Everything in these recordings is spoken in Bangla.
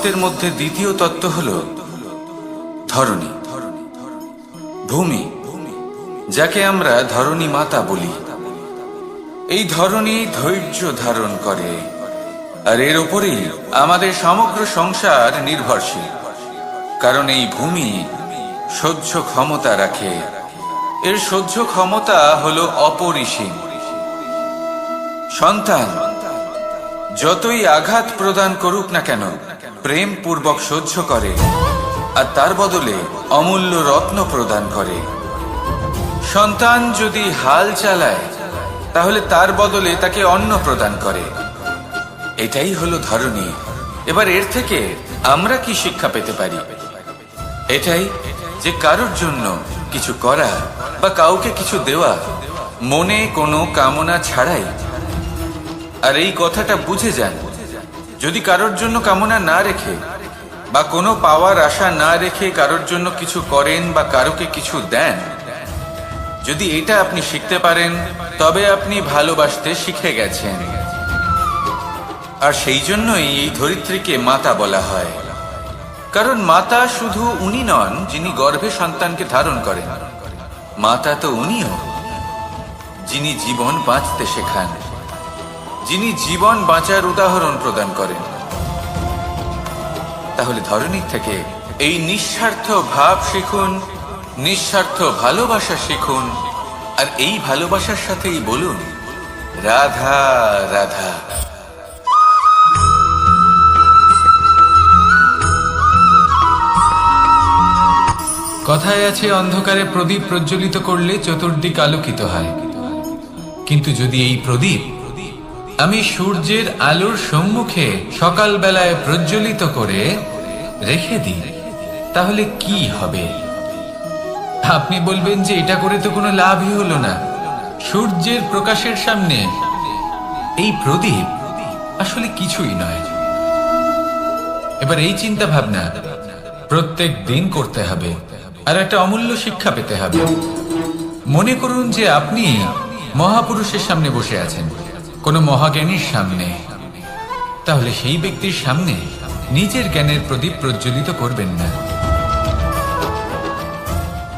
তত্ত্বের মধ্যে দ্বিতীয় তত্ত্ব হল ধরণী, ভূমি, যাকে আমরা ধরণী মাতা বলি। এই ধরণী ধৈর্য ধারণ করে, আর এর উপরেই আমাদের সমগ্র সংসার নির্ভরশীল। কারণ এই ভূমি সহ্য ক্ষমতা রাখে, এর সহ্য ক্ষমতা হলো অপরিসীম। সন্তান যতই আঘাত প্রদান করুক না কেন, প্রেম পূর্বক সহ্য করে, আর তার বদলে অমূল্য রত্ন প্রদান করে। সন্তান যদি হাল চালায়, তাহলে তার বদলে তাকে অন্ন প্রদান করে। এটাই হলো ধরণী। এবার এর থেকে আমরা কি শিক্ষা পেতে পারি? এটাই যে কারোর জন্য কিছু করা বা কাউকে কিছু দেওয়া মনে কোনো কামনা ছাড়াই। আর এই কথাটা বুঝে যান, যদি কারোর জন্য কামনা না রেখে বা কোনো পাওয়ার আশা না রেখে কারোর জন্য কিছু করেন বা কারোকে কিছু দেন, যদি এটা আপনি শিখতে পারেন, তবে আপনি ভালোবাসতে শিখে গেছেন। আর সেই জন্যই এই ধরিত্রীকে মাতা বলা হয়। কারণ মাতা শুধু উনি নন যিনি গর্ভে সন্তানকে ধারণ করেন, মাতা তো উনিও যিনি জীবন বাঁচতে শেখান, যিনি জীবন বাঁচার উদাহরণ প্রদান করেন। তাহলে ধরণীর থেকে এই নিঃস্বার্থ ভাব শিখুন, নিঃস্বার্থ ভালোবাসা শিখুন, আর এই ভালোবাসার সাথেই বলুন রাধা রাধা। কথায় আছে, অন্ধকারে প্রদীপ প্রজ্বলিত করলে চতুর্দিক আলোকিত হয়। কিন্তু যদি এই প্রদীপ আমি সূর্যের আলোর সম্মুখে সকালবেলায় প্রজ্বলিত করে রেখে দিই, তাহলে কি হবে? আপনি বলবেন যে এটা করে তো কোনো লাভই হলো না। সূর্যের প্রকাশের সামনে এই প্রদীপ আসলে কিছুই নয়। এবার এই চিন্তা ভাবনা প্রত্যেক দিন করতে হবে, আর একটা অমূল্য শিক্ষা পেতে হবে। মনে করুন যে আপনি মহাপুরুষের সামনে বসে আছেন, কোনো মহাজ্ঞানীর সামনে। তাহলে সেই ব্যক্তির সামনে নিজের জ্ঞানের প্রদীপ প্রজ্বলিত করবেন না,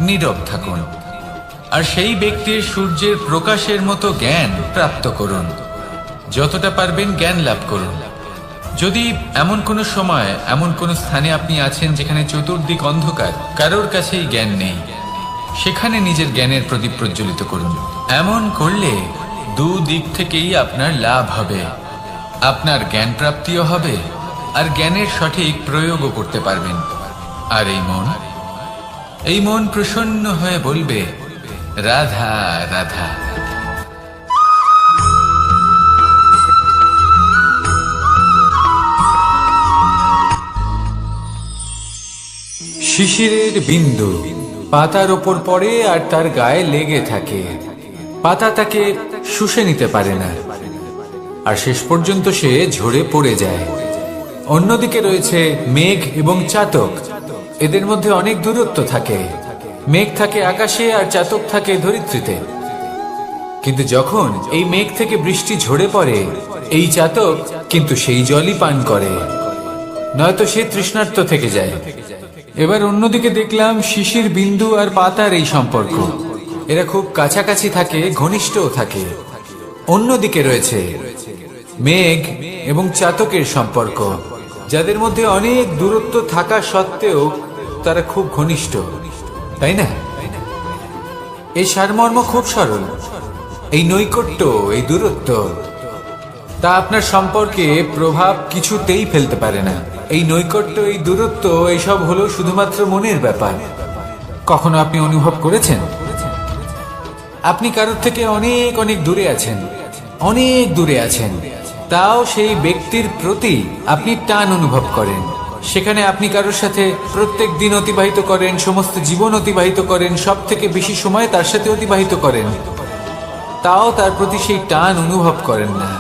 নীরব থাকুন, আর সেই ব্যক্তির সূর্যের প্রকাশের মতো জ্ঞান প্রাপ্ত করুন। যতটা পারবেন জ্ঞান লাভ করুন। যদি এমন কোনো সময়, এমন কোনো স্থানে আপনি আছেন যেখানে চতুর্দিক অন্ধকার, কারোর কাছেই জ্ঞান নেই, সেখানে নিজের জ্ঞানের প্রদীপ প্রজ্বলিত করুন। এমন করলে দুদিক থেকেই আপনার লাভ হবে। আপনার জ্ঞান প্রাপ্তিও হবে, আর জ্ঞানের সঠিক প্রয়োগও করতে পারবেন। আর এই মন প্রসন্ন হয়ে বলবে রাধা রাধা। শিশিরের বিন্দু পাতার ওপর পড়ে আর তার গায়ে লেগে থাকে। পাতা তাকে শুষে নিতে পারে না, আর শেষ পর্যন্ত সে ঝরে পড়ে যায়। অন্যদিকে রয়েছে মেঘ এবং চাতক। এদের মধ্যে অনেক দূরত্ব থাকে। মেঘ থাকে আকাশে আর চাতক থাকে ধরিত্রীতে। কিন্তু যখন এই মেঘ থেকে বৃষ্টি ঝরে পড়ে, এই চাতক কিন্তু সেই জলই পান করে, নয়তো সে তৃষ্ণার্ত থেকে যায়। এবার অন্যদিকে দেখলাম শিশির বিন্দু আর পাতার এই সম্পর্ক। এরা খুব কাছাকাছি থাকে, ঘনিষ্ঠও থাকে। অন্যদিকে রয়েছে মেঘ এবং চাতকের সম্পর্ক, যাদের মধ্যে অনেক দূরত্ব থাকা সত্ত্বেও তারা খুব ঘনিষ্ঠ, তাই না? এই সারমর্ম খুব সরল। এই নৈকট্য, এই দূরত্ব, তা আপনার সম্পর্কে প্রভাব কিছুতেই ফেলতে পারে না। এই নৈকট্য, এই দূরত্ব, এইসব হলো শুধুমাত্র মনের ব্যাপার। কখনো আপনি অনুভব করেছেন আপনি কারোর থেকে অনেক অনেক দূরে আছেন, অনেক দূরে আছেন, তাও সেই ব্যক্তির প্রতি আপনি টান অনুভব করেন। সেখানে আপনি কারোর সাথে প্রত্যেক দিন অতিবাহিত করেন, সমস্ত জীবন অতিবাহিত করেন, সব থেকে বেশি সময় তার সাথে অতিবাহিত করেন, তাও তার প্রতি সেই টান অনুভব করেন না।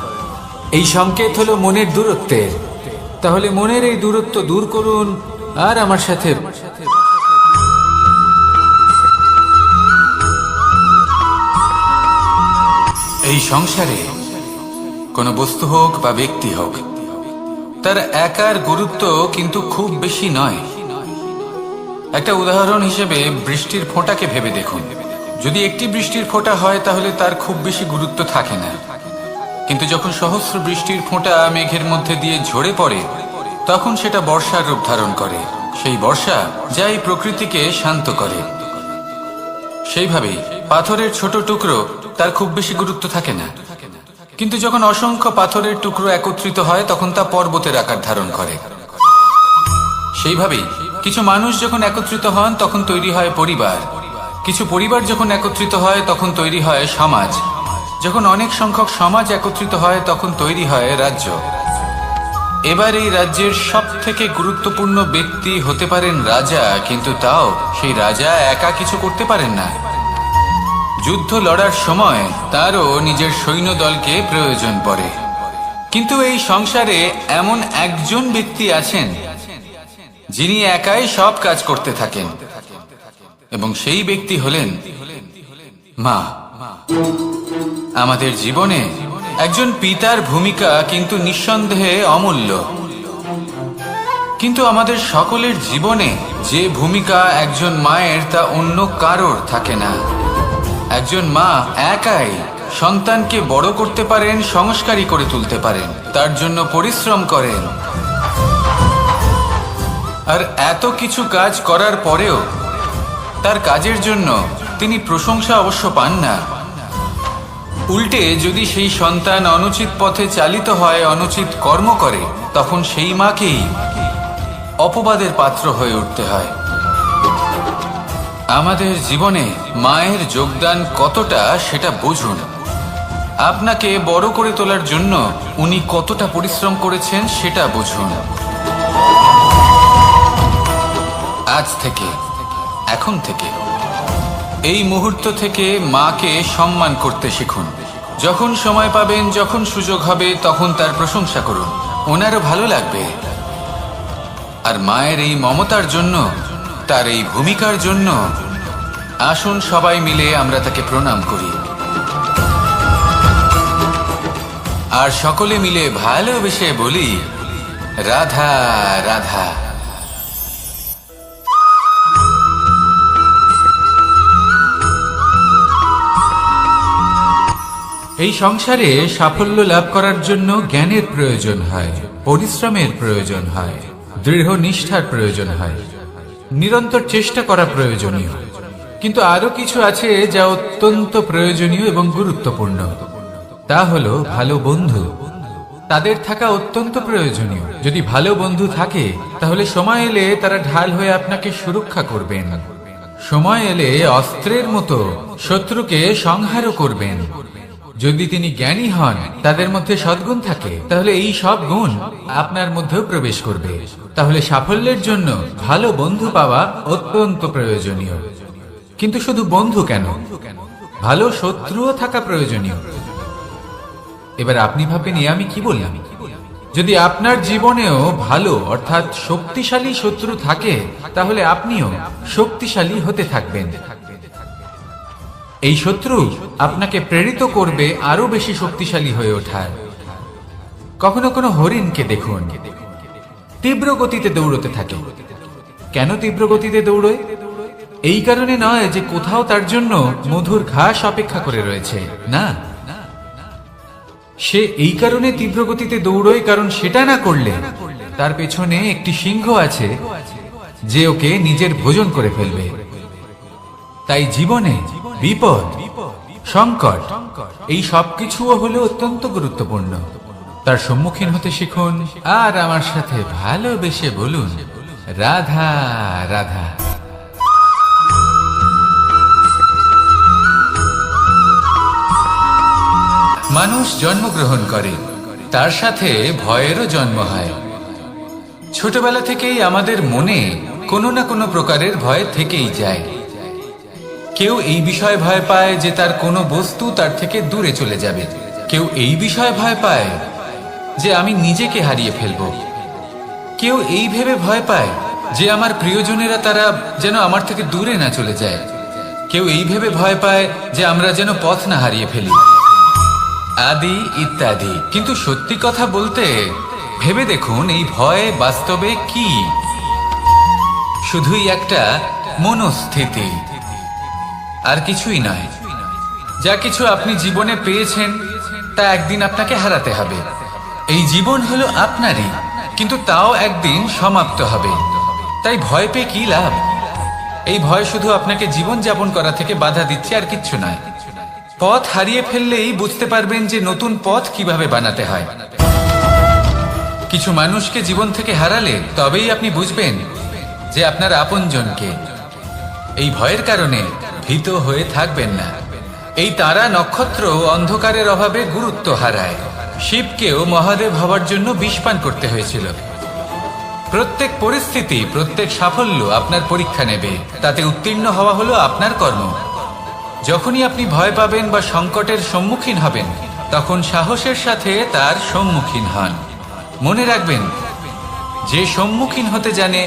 এই সংকেত হলো মনের দূরত্বের। তাহলে মনের এই দূরত্ব দূর করুন আর আমার সাথে। এই সংসারে কোনো বস্তু হোক বা ব্যক্তি হোক, তার একার গুরুত্ব কিন্তু খুব বেশি নয়। একটা উদাহরণ হিসেবে বৃষ্টির ফোঁটাকে ভেবে দেখুন। যদি একটি বৃষ্টির ফোঁটা হয় তাহলে তার খুব বেশি গুরুত্ব থাকে না, কিন্তু যখন সহস্র বৃষ্টির ফোঁটা মেঘের মধ্যে দিয়ে ঝরে পড়ে তখন সেটা বর্ষার রূপ ধারণ করে। সেই বর্ষা যা এই প্রকৃতিকে শান্ত করে। সেইভাবেই পাথরের ছোট টুকরো তার খুব বেশি গুরুত্ব থাকে না, কিন্তু যখন অসংখ্য পাথরের টুকরো একত্রিত হয় তখন তা পর্বতের আকার ধারণ করে। সেইভাবেই কিছু মানুষ যখন একত্রিত হন তখন তৈরি হয় পরিবার, কিছু পরিবার যখন একত্রিত হয় তখন তৈরি হয় সমাজ, যখন অনেক সংখ্যক সমাজ একত্রিত হয় তখন তৈরি হয় রাজ্য। এবার এই রাজ্যের সব থেকে গুরুত্বপূর্ণ ব্যক্তি হতে পারেন রাজা, কিন্তু তাও সেই রাজা একা কিছু করতে পারেন না। যুদ্ধ লড়ার সময় তারও নিজের সৈন্যদলকে প্রয়োজন পড়ে। কিন্তু এই সংসারে এমন একজন ব্যক্তি আছেন যিনি একাই সব কাজ করতে থাকেন, এবং সেই ব্যক্তি হলেন মা। আমাদের জীবনে একজন পিতার ভূমিকা কিন্তু নিঃসন্দেহে অমূল্য, কিন্তু আমাদের সকলের জীবনে যে ভূমিকা একজন মায়ের তা অন্য কারোর থাকে না। একজন মা একাই সন্তানকে বড় করতে পারেন, সংস্কারী করে তুলতে পারেন, তার জন্য পরিশ্রম করেন। আর এত কিছু কাজ করার পরেও তার কাজের জন্য তিনি প্রশংসা অবশ্য পান না। উল্টে যদি সেই সন্তান অনুচিত পথে চালিত হয়, অনুচিত কর্ম করে, তখন সেই মাকেই অপবাদের পাত্র হয়ে উঠতে হয়। আমাদের জীবনে মায়ের যোগদান কতটা সেটা বুঝুন। আপনাকে বড় করে তোলার জন্য উনি কতটা পরিশ্রম করেছেন সেটা বুঝুন। আজ থেকে, এখন থেকে, এই মুহূর্ত থেকে মাকে সম্মান করতে শিখুন। যখন সময় পাবেন, যখন সুযোগ হবে, তখন তার প্রশংসা করুন, ওনারও ভালো লাগবে। আর মায়ের এই মমতার জন্য, তার এই ভূমিকার জন্য আসুন সবাই মিলে আমরা তাকে প্রণাম করি, আর সকলে মিলে ভালোবেসে বলি রাধা রাধা। এই সংসারে সাফল্য লাভ করার জন্য জ্ঞানের প্রয়োজন হয়, পরিশ্রমের প্রয়োজন হয়, দৃঢ় নিষ্ঠার প্রয়োজন হয়, নিরন্তর চেষ্টা করা প্রয়োজনীয়। কিন্তু আরো কিছু আছে যা অত্যন্ত প্রয়োজনীয় এবং গুরুত্বপূর্ণ। তা হলো ভালো বন্ধু। তাদের থাকা অত্যন্ত প্রয়োজনীয়। যদি ভালো বন্ধু থাকে তাহলে সময় এলে তারা ঢাল হয়ে আপনাকে সুরক্ষা করবেন। সময় এলে অস্ত্রের মতো শত্রুকে সংহারও করবেন। যদি তিনি জ্ঞানী হন, তাদের মধ্যে সদ্গুণ থাকে, তাহলে এই সব গুণ আপনার মধ্যেও প্রবেশ করবে। তাহলে সাফল্যের জন্য ভালো বন্ধু পাওয়া অত্যন্ত প্রয়োজনীয়। কিন্তু শুধু বন্ধু কেন, ভালো শত্রুও থাকা প্রয়োজনীয়। এবার আপনি ভাববেন, আমি কি বললাম? যদি আপনার জীবনেও ভালো অর্থাৎ শক্তিশালী শত্রু থাকে, তাহলে আপনিও শক্তিশালী হতে থাকবেন। এই শত্রু আপনাকে প্রেরিত করবে আরো বেশি শক্তিশালী হয়ে ওঠার। কখনো কোনো হরিণকে দেখুন, তীব্র গতিতে দৌড়তে থাকে। কেন তীব্র গতিতে দৌড়য়? এই কারণে নয় যে কোথাও তার জন্য মধুর ঘাস অপেক্ষা করে রয়েছে, না। সে এই কারণে তীব্র গতিতে দৌড়য় কারণ সেটা না করলে তার পেছনে একটি সিংহ আছে যে ওকে নিজের ভোজন করে ফেলবে। তাই জীবনে বিপদ, সংকট, এই সবকিছুও হলো অত্যন্ত গুরুত্বপূর্ণ। তার সম্মুখীন হতে শিখুন আর আমার সাথে ভালোবেসে বলুন রাধা রাধা। মানুষ জন্মগ্রহণ করে, তার সাথে ভয়েরও জন্ম হয়। ছোটবেলা থেকেই আমাদের মনে কোনো না কোনো প্রকারের ভয় থেকেই যায়। কেউ এই বিষয়ে ভয় পায় যে তার কোনো বস্তু তার থেকে দূরে চলে যাবে। কেউ এই বিষয়ে ভয় পায় যে আমি নিজেকে হারিয়ে ফেলব। কেউ এই ভেবে ভয় পায় যে আমার প্রিয়জনেরা তারা যেন আমার থেকে দূরে না চলে যায়। কেউ এই ভেবে ভয় পায় যে আমরা যেন পথ না হারিয়ে ফেলি, আদি ইত্যাদি। কিন্তু সত্যি কথা বলতে ভেবে দেখুন এই ভয় বাস্তবে কি? শুধুই একটা মনস্থিতি, আর কিছুই নয়। যা কিছু আপনি জীবনে পেয়েছেন তা একদিন আপনাকে হারাতে হবে। এই জীবন হলো আপনারই, কিন্তু তাও একদিন সমাপ্ত হবে। তাই ভয় পেয়ে কি লাভ? এই ভয় শুধু আপনাকে জীবন যাপন করা থেকে বাধা দিচ্ছে, আর কিচ্ছু নয়। পথ হারিয়ে ফেললেই বুঝতে পারবেন যে নতুন পথ কিভাবে বানাতে হয়। কিছু মানুষকে জীবন থেকে হারালে তবেই আপনি বুঝবেন যে আপনার আপনজনকে। এই ভয়ের কারণে ভীত হয়ে থাকবেন না। এই তারা নক্ষত্র অন্ধকারের অভাবে গুরুত্ব হারায়। শিবকেও মহাদেব হওয়ার জন্য বিষ পান করতে হয়েছিল। প্রত্যেক পরিস্থিতি, প্রত্যেক সাফল্য আপনার পরীক্ষা নেবে। তাতে উত্তীর্ণ হওয়া হলো আপনার কর্ম। যখনই আপনি ভয় পাবেন বা সংকটের সম্মুখীন হবেন, তখন সাহসের সাথে তার সম্মুখীন হন। মনে রাখবেন, যে সম্মুখীন হতে জানে,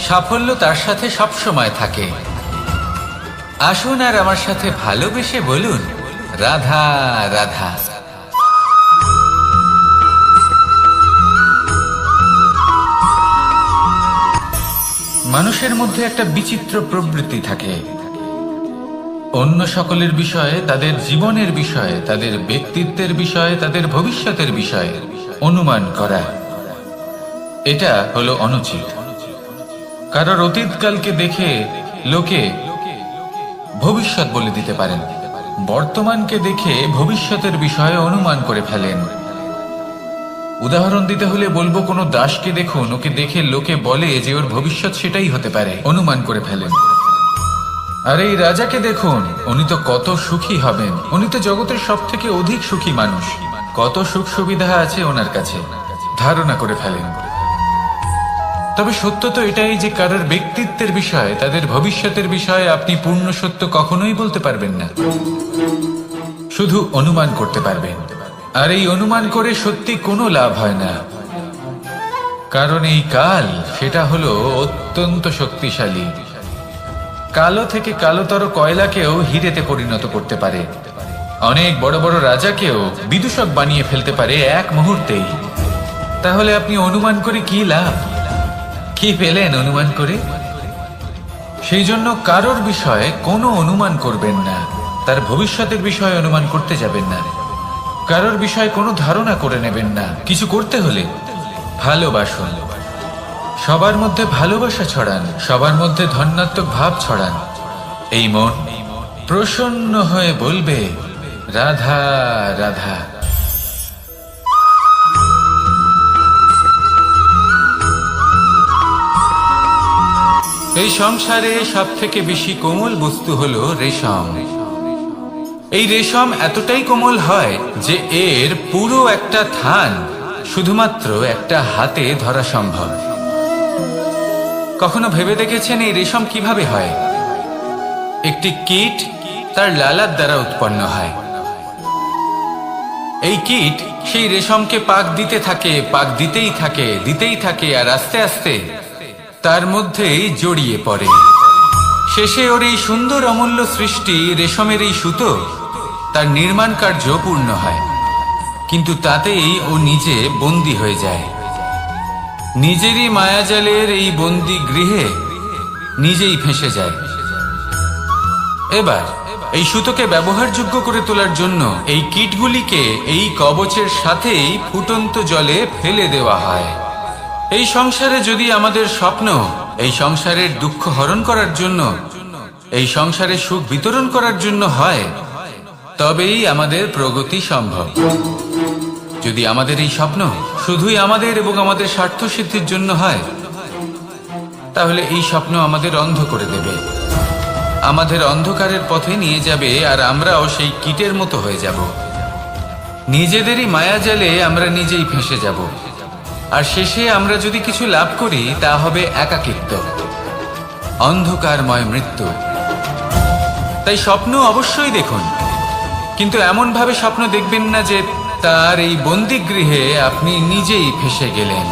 সাফল্য তার সাথে সবসময় থাকে। আসুন আর আমার সাথে ভালোবেসে বলুন, রাধা রাধা। মানুষের মধ্যে একটা বিচিত্র প্রবৃত্তি থাকে, অন্য সকলের বিষয়ে, তাদের জীবনের বিষয়ে, তাদের ব্যক্তিত্বের বিষয়ে, তাদের ভবিষ্যতের বিষয়ে অনুমান করা। এটা হলো অনুচিত। কারোর অতীতকালকে দেখে লোকে ভবিষ্যৎ বলে দিতে পারেন, বর্তমানকে দেখে ভবিষ্যতের বিষয়ে অনুমান করে ফেলেন। উদাহরণ দিতে হলে বলবো, কোনো দাসকে দেখুন, ওকে দেখে লোকে বলে যে ওর ভবিষ্যৎ সেটাই হতে পারে, অনুমান করে ফেলেন। আর এই রাজাকে দেখুন, উনি তো কত সুখী হবেন, উনি তো জগতের সব থেকে অধিক সুখী মানুষ, কত সুখ সুবিধা আছে ওনার কাছে, ধারণা করে ফেলেন। তবে সত্য তো এটাই যে কারোর ব্যক্তিত্বের বিষয়ে, তাদের ভবিষ্যতের বিষয়ে আপনি পূর্ণ সত্য কখনোই বলতে পারবেন না, শুধু অনুমান করতে পারবেন। আর এই অনুমান করে সত্যি কোনো লাভ হয় না, কারণ এই কাল সেটা হলো অত্যন্ত শক্তিশালী। কালো থেকে কালোতর কয়লাকেও হিরেতে পরিণত করতে পারে, অনেক বড় বড় রাজাকেও বিদূষক বানিয়ে ফেলতে পারে এক মুহূর্তেই। তাহলে আপনি অনুমান করে কি লাভ? কি পেলেন অনুমান করে? সেই জন্য কারোর বিষয়ে কোনো অনুমান করবেন না, তার ভবিষ্যতের বিষয়ে অনুমান করতে যাবেন না, কারোর বিষয়ে কোনো ধারণা করে নেবেন না। কিছু করতে হলে ভালোবাসুন, সবার মধ্যে ভালোবাসা ছড়ান, সবার মধ্যে ধন্যাত্মক ভাব ছড়ান। এই মন প্রসন্ন হয়ে বলবে, রাধা রাধা। এই সংসারে সব থেকে বেশি কোমল বস্তু হলো রেশম। এই রেশম এতটাই কোমল হয় যে এর পুরো একটা থান শুধুমাত্র একটা হাতে ধরা সম্ভব। কখনো ভেবে দেখেছেন এই রেশম কিভাবে হয়? একটি কীট তার লালার দ্বারা উৎপন্ন হয়। এই কীট সেই রেশমকে পাক দিতে থাকে, পাক দিতেই থাকে, দিতেই থাকে, আর আস্তে আস্তে তার মধ্যেই জড়িয়ে পড়ে। শেষে ওর এই সুন্দর অমূল্য সৃষ্টি রেশমের এই সুতো, তার নির্মাণ কার্য পূর্ণ হয়, কিন্তু তাতেই ও নিজে বন্দী হয়ে যায়। নিজেরই মায়াজালের এই বন্দী গৃহে নিজেই ফেঁসে যায়। এবার এই সুতোকে ব্যবহারযোগ্য করে তোলার জন্য এই কীটগুলিকে এই কবচের সাথেই ফুটন্ত জলে ফেলে দেওয়া হয়। এই সংসারে যদি আমাদের স্বপ্ন এই সংসারের দুঃখ হরণ করার জন্য, এই সংসারে সুখ বিতরণ করার জন্য হয়, তবেই আমাদের প্রগতি সম্ভব। যদি আমাদের এই স্বপ্ন শুধুই আমাদের এবং আমাদের স্বার্থ সিদ্ধির জন্য হয়, তাহলে এই স্বপ্ন আমাদের অন্ধ করে দেবে, আমাদের অন্ধকারের পথে নিয়ে যাবে, আর আমরাও সেই কীটের মতো হয়ে যাব। নিজেদেরই মায়াজালে আমরা নিজেই ফেঁসে যাব, আর শেষে আমরা যদি কিছু লাভ করি তা হবে একাকিত্ব, অন্ধকারময় মৃত্যু। তাই স্বপ্ন অবশ্যই দেখুন, কিন্তু এমন ভাবে স্বপ্ন দেখবেন না যে তার এই বন্দিগৃহে আপনি নিজেই ফেঁসে গেলেন।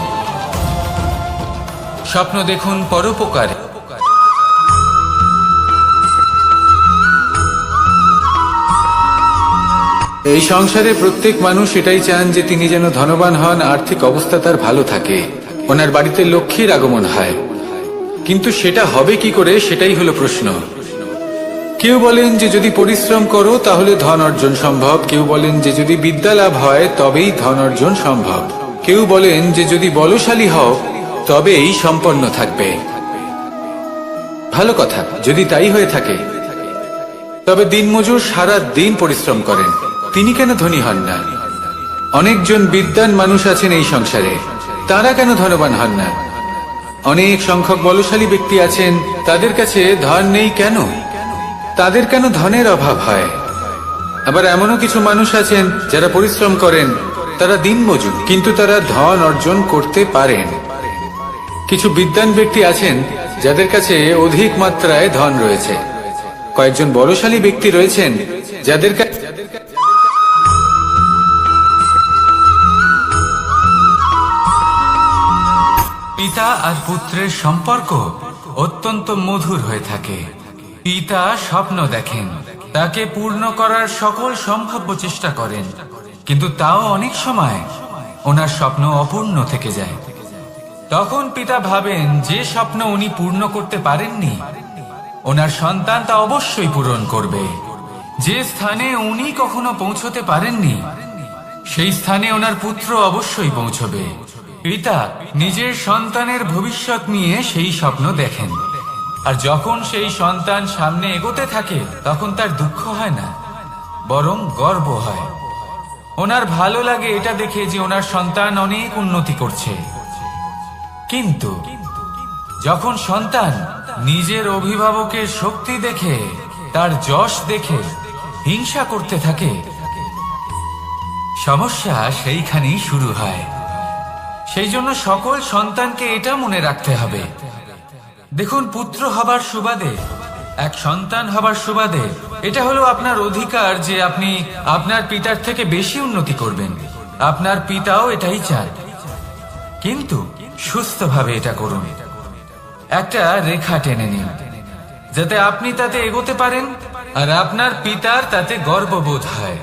স্বপ্ন দেখুন পরোপকারে। এই সংসারে প্রত্যেক মানুষ এটাই চান যে তিনি যেন ধনবান হন, আর্থিক অবস্থা তার ভালো থাকে, ওনার বাড়িতে লক্ষ্মীর আগমন হয়। কিন্তু সেটা হবে কি করে, সেটাই হলো প্রশ্ন। কেউ বলেন যে যদি পরিশ্রম করো তাহলে ধন অর্জন সম্ভব, কেউ বলেন যে যদি বিদ্যা লাভ হয় তবেই ধন অর্জন সম্ভব, কেউ বলেন যে যদি বলশালী হও তবেই সম্পন্ন থাকবে। ভালো কথা, যদি তাই হয়ে থাকে, তবে দিনমজুর সারা দিন পরিশ্রম করেন, তিনি কেন ধনী হন না? অনেকজন বিদ্বান মানুষ আছেন এই সংসারে, তারা কেন ধনবান হন না? অনেক সংখ্যক বলশালী ব্যক্তি আছেন, তাদের কাছে ধন নেই কেন? তাদের কেন ধনের অভাব হয়? আবার এমনও কিছু মানুষ আছেন যারা পরিশ্রম করেন, তারা দিনমজুর, কিন্তু তারা ধন অর্জন করতে পারেন। কিছু বিদ্বান ব্যক্তি আছেন যাদের কাছে অধিক মাত্রায় ধন রয়েছে। কয়েকজন বলশালী ব্যক্তি রয়েছেন যাদের কাছে পিতা আর পুত্রের সম্পর্ক অত্যন্ত মধুর হয়ে থাকে। পিতা স্বপ্ন দেখেন, তাকে পূর্ণ করার সকল সম্ভাব্য চেষ্টা করেন, কিন্তু তাও অনেক সময় ওনার স্বপ্ন অপূর্ণ থেকে যায়। তখন পিতা ভাবেন যে স্বপ্ন উনি পূর্ণ করতে পারেননি, ওনার সন্তান তা অবশ্যই পূরণ করবে। যে স্থানে উনি কখনো পৌঁছতে পারেননি, সেই স্থানে ওনার পুত্র অবশ্যই পৌঁছবে। পিতা নিজের সন্তানের ভবিষ্যৎ নিয়ে সেই স্বপ্ন দেখেন, আর যখন সেই সন্তান সামনে এগোতে থাকে তখন তার দুঃখ হয় না, বরং গর্ব হয়। ওনার ভালো লাগে এটা দেখে যে ওনার সন্তান অনেক উন্নতি করছে। কিন্তু যখন সন্তান নিজের অভিভাবকের শক্তি দেখে, তার যশ দেখে হিংসা করতে থাকে, সমস্যা সেইখানেই শুরু হয়। সেই জন্য সকল সন্তানকে এটা মনে রাখতে হবে, দেখুন, পুত্র হবার সুবাদে, এক সন্তান হবার সুবাদে এটা হলো আপনার অধিকার যে আপনি আপনার পিতার থেকে বেশি উন্নতি করবেন। আপনার পিতাও এটাই চান, কিন্তু সুস্থভাবে এটা করুন। একটা রেখা টেনে নিন যাতে আপনি তাতে এগোতে পারেন আর আপনার পিতার তাতে গর্ববোধ হয়,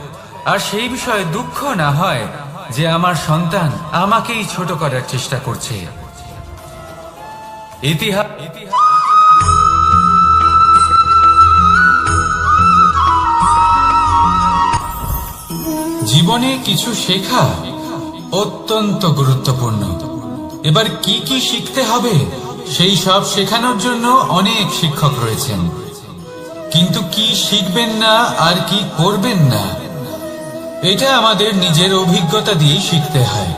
আর সেই বিষয়ে দুঃখ না হয় যে আমার সন্তান আমাকেই ছোট করার চেষ্টা করছে। জীবনে কিছু শেখা অত্যন্ত গুরুত্বপূর্ণ। এবার কি কি শিখতে হবে সেই সব শেখানোর জন্য অনেক শিক্ষক রয়েছেন, কিন্তু কি শিখবেন না আর কি করবেন না এটা আমাদের নিজের অভিজ্ঞতা দিয়ে শিখতে হয়।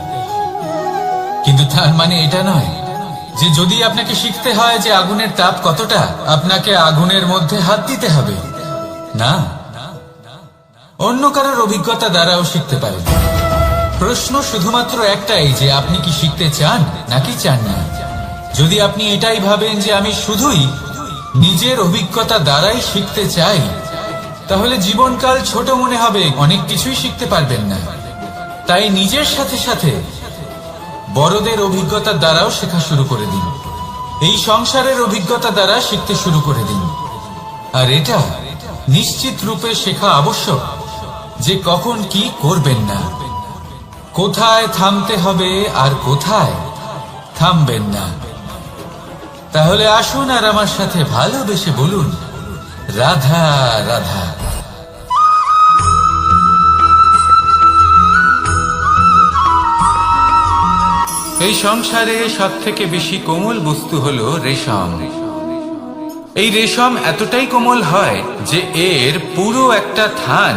কিন্তু তার মানে এটা নয় যে যদি আপনাকে শিখতে হয় যে আগুনের তাপ কতটা, আপনাকে আগুনের মধ্যে হাত দিতে হবে না। অন্য কারোর অভিজ্ঞতা দ্বারাও শিখতে পারেন। প্রশ্ন শুধুমাত্র একটাই যে আপনি কি শিখতে চান নাকি চান না। যদি আপনি এটাই ভাবেন যে আমি শুধুই নিজের অভিজ্ঞতা দ্বারাই শিখতে চাই, তাহলে জীবনকাল ছোট মনে হবে, অনেক কিছুই শিখতে পারবেন না। তাই নিজের সাথে সাথে বড়দের অভিজ্ঞতার দ্বারাও শেখা শুরু করে দিন। এই সংসারের অভিজ্ঞতা দ্বারা শিখতে শুরু করে দিন। আর এটা নিশ্চিত রূপে শেখা আবশ্যক যে কখন কি করবেন না, কোথায় থামতে হবে আর কোথায় থামবেন না। তাহলে আসুন আর আমার সাথে ভালোবেসে বলুন, রাধা রাধা। এই সংসারে সব থেকে বেশি কোমল বস্তু হলো রেশম। এই রেশম এতটাই কোমল হয় যে এর পুরো একটা থান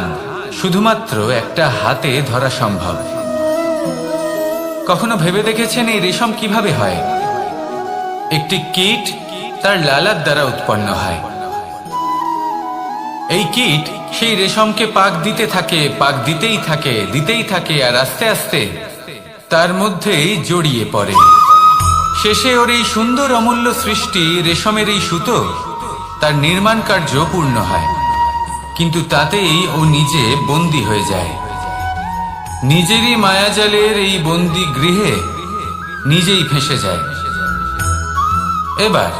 শুধুমাত্র একটা হাতে ধরা সম্ভব। কখনো ভেবে দেখেছেন এই রেশম কিভাবে হয়? একটি কীট তার লালার দ্বারা উৎপন্ন হয়। এই কীট সেই রেশমকে পাক দিতে থাকে, পাক দিতেই থাকে, আর আস্তে আস্তে তার মধ্যেই জড়িয়ে পড়ে। শেষে ওর এই সুন্দর অমূল্য সৃষ্টি রেশমের এই সুতো তার নির্মাণ কার্য পূর্ণ হয়, কিন্তু তাতেই ও নিজে বন্দী হয়ে যায়। নিজেরই মায়াজালের এই বন্দী গৃহে নিজেই ফেঁসে যায়। এবার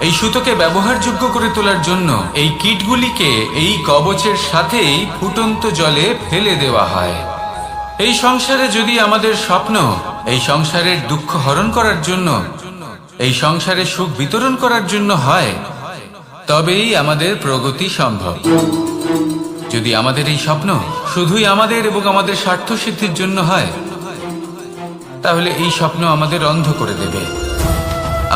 এই সুতোকে ব্যবহারযোগ্য করে তোলার জন্য এই কীটগুলিকে এই কবচের সাথেই ফুটন্ত জলে ফেলে দেওয়া হয়। এই সংসারে যদি আমাদের স্বপ্ন এই সংসারের দুঃখ হরণ করার জন্য, এই সংসারে সুখ বিতরণ করার জন্য হয়, তবেই আমাদের প্রগতি সম্ভব। যদি আমাদের এই স্বপ্ন শুধুই আমাদের এবং আমাদের স্বার্থ সিদ্ধির জন্য হয়, তাহলে এই স্বপ্ন আমাদের অন্ধ করে দেবে,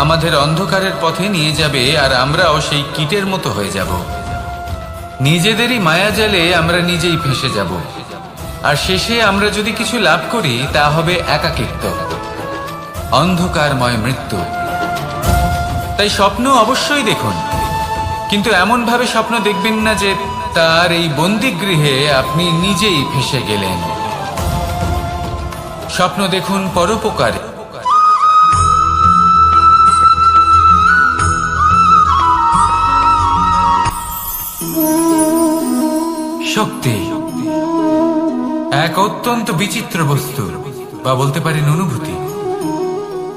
আমাদের অন্ধকারের পথে নিয়ে যাবে, আর আমরাও সেই কীটের মতো হয়ে যাব। নিজেদেরই মায়াজালে আমরা নিজেই ফেঁসে যাব, আর শেষে আমরা যদি কিছু লাভ করি তা হবে একাকিত্ব, অন্ধকারময় মৃত্যু। তাই স্বপ্ন অবশ্যই দেখুন, কিন্তু এমন ভাবে স্বপ্ন দেখবেন না যে তার এই বন্দিগৃহে আপনি নিজেই ফেঁসে গেলেন। স্বপ্ন দেখুন পরোপকারে। শক্তি এক অত্যন্ত বিচিত্র বস্তু, বা বলতে পারেন অনুভূতি।